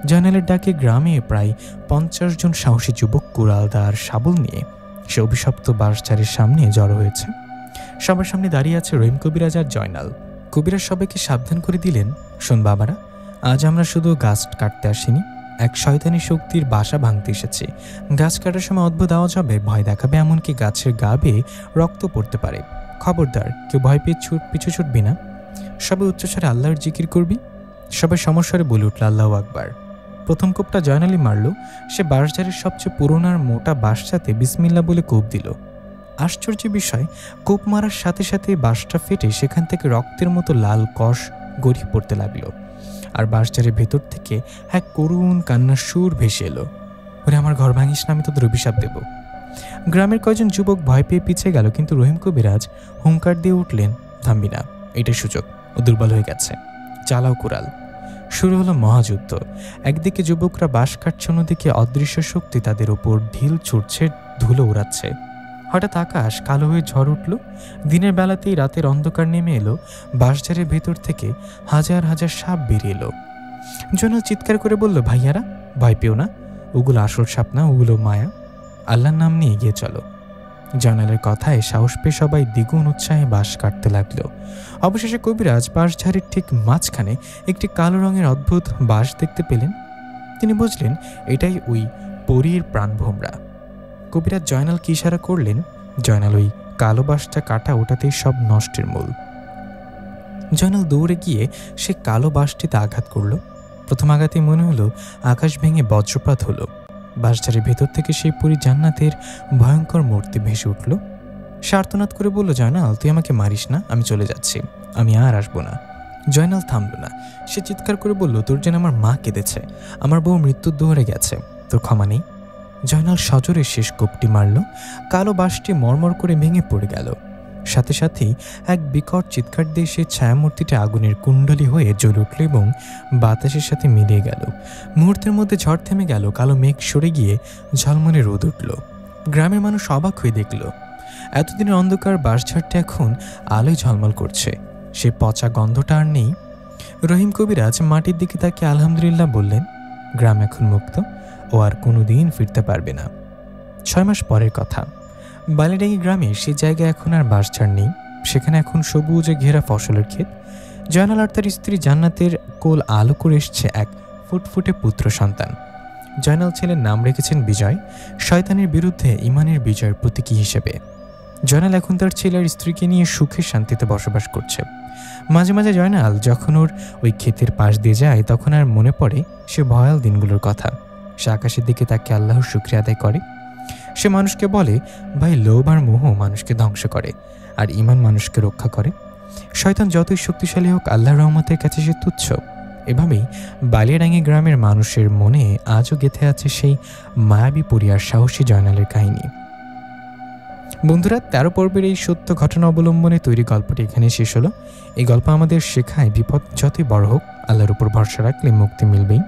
জয়নালের ডাকে গ্রামে প্রায় 50 জন সাহসী যুবক কুড়াল দা আর শাবল নিয়ে সে অভিশপ্ত বাসঝাড়ের সামনে জড়ো হয়েছে। সবার সামনে দাঁড়িয়ে আছে রহিম কবিরাজ আর জয়নাল। কবিরাজ সবাইকে সাবধান করে দিলেন, শোন বাবারা, আজ আমরা শুধু গাছ কাটতে আসিনি, এক শয়তানি শক্তির বাসা ভাঙতে এসেছি। গাছ কাটার সময় অদ্ভুত আওয়াজ হবে, ভয় দেখাবে, এমনকি গাছের গা বেয়ে রক্ত পড়তে পারে। খবরদার, কেউ ভয় পেয়ে পিছু ছুটবি না। সবাই উচ্চস্বরে আল্লাহর জিকির করবি। সবাই সমস্বরে বলে উঠল, আল্লাহু আকবার। প্রথম কোপটা জয়নালি মারল। সে বাঁশঝাড়ের সবচেয়ে পুরোনো আর মোটা বাঁশটাতে বিসমিল্লাহ বলে কোপ দিল। আশ্চর্য বিষয়, কোপ মারার সাথে সাথে বাঁশটা ফেটে সেখান থেকে রক্তের মতো লাল কষ গড়িয়ে পড়তে লাগলো। আর বাঁশঝাড়ের ভেতর থেকে এক করুণ কান্নার সুর ভেসে এলো, ওরে আমার ঘর ভাঙিস না, আমি তোদের অভিশাপ দেব। গ্রামের কয়েকজন যুবক ভয় পেয়ে পিছিয়ে গেল, কিন্তু রহিম কবিরাজ হুঙ্কার দিয়ে উঠলেন, থামবি না, এটাই সুযোগ, ও দুর্বল হয়ে গেছে, চালাও কুড়াল। শুরু হলো মহাযুদ্ধ। একদিকে যুবকরা বাঁশ কাটছে, অন্যদিকে অদৃশ্য শক্তি তাদের ওপর ঢিল ছুটছে, ধুলো উড়াচ্ছে। হঠাৎ আকাশ কালো হয়ে ঝড় উঠল। দিনের বেলাতেই রাতের অন্ধকার নেমে এলো। বাঁশঝাড়ের ভেতর থেকে হাজার হাজার সাপ বেরিয়ে এলো। জয়নাল চিৎকার করে বলল, ভাইয়ারা ভয় পেও না, ওগুলো আসল সাপ না, ওগুলো মায়া, আল্লাহর নাম নিয়ে এগিয়ে চলো। জয়নালের কথায় সাহস পেয়ে সবাই দ্বিগুণ উৎসাহে বাঁশ কাটতে লাগলো। অবশেষে কবিরাজ বাঁশঝাড়ের ঠিক মাঝখানে একটি কালো রঙের অদ্ভুত বাঁশ দেখতে পেলেন। তিনি বুঝলেন এটাই ওই পরীর প্রাণভোমরা। কবিরাজ জয়নালকে ইশারা করলেন। জয়নাল ওই কালো বাঁশটা কাটা ওটাতেই সব নষ্টের মূল। জয়নাল দৌড়ে গিয়ে সে কালো বাঁশটিতে আঘাত করল। প্রথম আঘাতে মনে হলো আকাশ ভেঙে বজ্রপাত হলো। বাঁশঝাড়ের ভেতর থেকে সেই পুরী জান্নাতের ভয়ঙ্কর মূর্তি ভেসে উঠল। সে আর্তনাদ করে বলল, জয়নাল, তুই আমাকে মারিস না, আমি চলে যাচ্ছি, আমি আর আসবো না। জয়নাল থামল না। সে চিৎকার করে বলল, তোর জন্য আমার মা কেঁদেছে, আমার বউ মৃত্যুর দোহারে গেছে, তোর ক্ষমা নেই। জয়নাল সজোরে শেষ কোপটি মারল। কালো বাঁশটি মরমর করে ভেঙে পড়ে গেল। সাথে সাথেই এক বিকট চিৎকার দিয়ে সে ছায়ামূর্তিটা আগুনের কুণ্ডলী হয়ে জ্বলে উঠল এবং বাতাসের সাথে মিলিয়ে গেল। মুহূর্তের মধ্যে ঝড় থেমে গেল, কালো মেঘ সরে গিয়ে ঝলমলে রোদ উঠল। গ্রামের মানুষ অবাক হয়ে দেখল, এতদিনের অন্ধকার বাঁশঝাড়টা এখন আলোয় ঝলমল করছে। সে পচা গন্ধটা আর নেই। রহিম কবিরাজ মাটির দিকে তাকে আলহামদুলিল্লাহ বললেন। গ্রাম এখন মুক্ত, ও আর কোনোদিন ফিরতে পারবে না। 6 মাস পরের কথা। বালিডাঙ্গি গ্রামে সে জায়গায় এখন আর বাঁশঝাড় নেই। সেখানে এখন সবুজে ঘেরা ফসলের ক্ষেত। জয়নাল আর তার স্ত্রী জান্নাতের কোল আলো করে এসছে এক ফুটফুটে পুত্র সন্তান। জয়নাল ছেলের নাম রেখেছেন বিজয়, শয়তানের বিরুদ্ধে ইমানের বিজয়ের প্রতীকী হিসেবে। জয়নাল এখন তার ছেলের স্ত্রীকে নিয়ে সুখে শান্তিতে বসবাস করছে। মাঝে মাঝে জয়নাল যখন ওর ওই ক্ষেতের পাশ দিয়ে যায়, তখন আর মনে পড়ে সে ভয়াল দিনগুলোর কথা। সে আকাশের দিকে তাকে আল্লাহর শুকরিয়া আদায় করে। সে মানুষকে বলে, ভাই, লোভ আর মোহ মানুষকে ধ্বংস করে, আর ঈমান মানুষকে রক্ষা করে। শয়তান যতই শক্তিশালী হোক, আল্লাহর রহমতের কাছে সে তুচ্ছ। এভাবেই বালিয়াডাঙ্গি গ্রামের মানুষের মনে আজও গেঁথে আছে সেই মায়াবী পরী আর সাহসী জয়নালের কাহিনী। বন্ধুরা, 13 পর্বের এই সত্য ঘটনা অবলম্বনে তৈরি গল্পটি এখানে শেষ হলো। এই গল্প আমাদের শেখায়, বিপদ যতই বড় হোক, আল্লাহর উপর ভরসা রাখলে মুক্তি মিলবেই।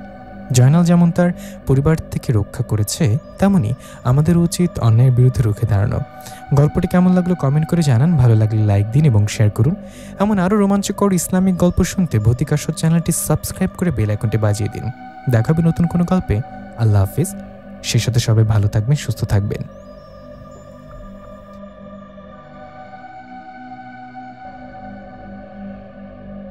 জয়নাল যেমন তার পরিবার থেকে রক্ষা করেছে, তেমনি আমাদের উচিত অন্যায়ের বিরুদ্ধে রুখে দাঁড়ানো। গল্পটি কেমন লাগলো কমেন্ট করে জানান। ভালো লাগলে লাইক দিন এবং শেয়ার করুন। এমন আরও রোমাঞ্চকর ইসলামিক গল্প শুনতে ভৌতিকাস্বর চ্যানেলটি সাবস্ক্রাইব করে বেল আইকনটি বাজিয়ে দিন। দেখাবে নতুন কোনো গল্পে। আল্লাহ হাফিজ। সেই সাথে সবাই ভালো থাকবেন, সুস্থ থাকবেন।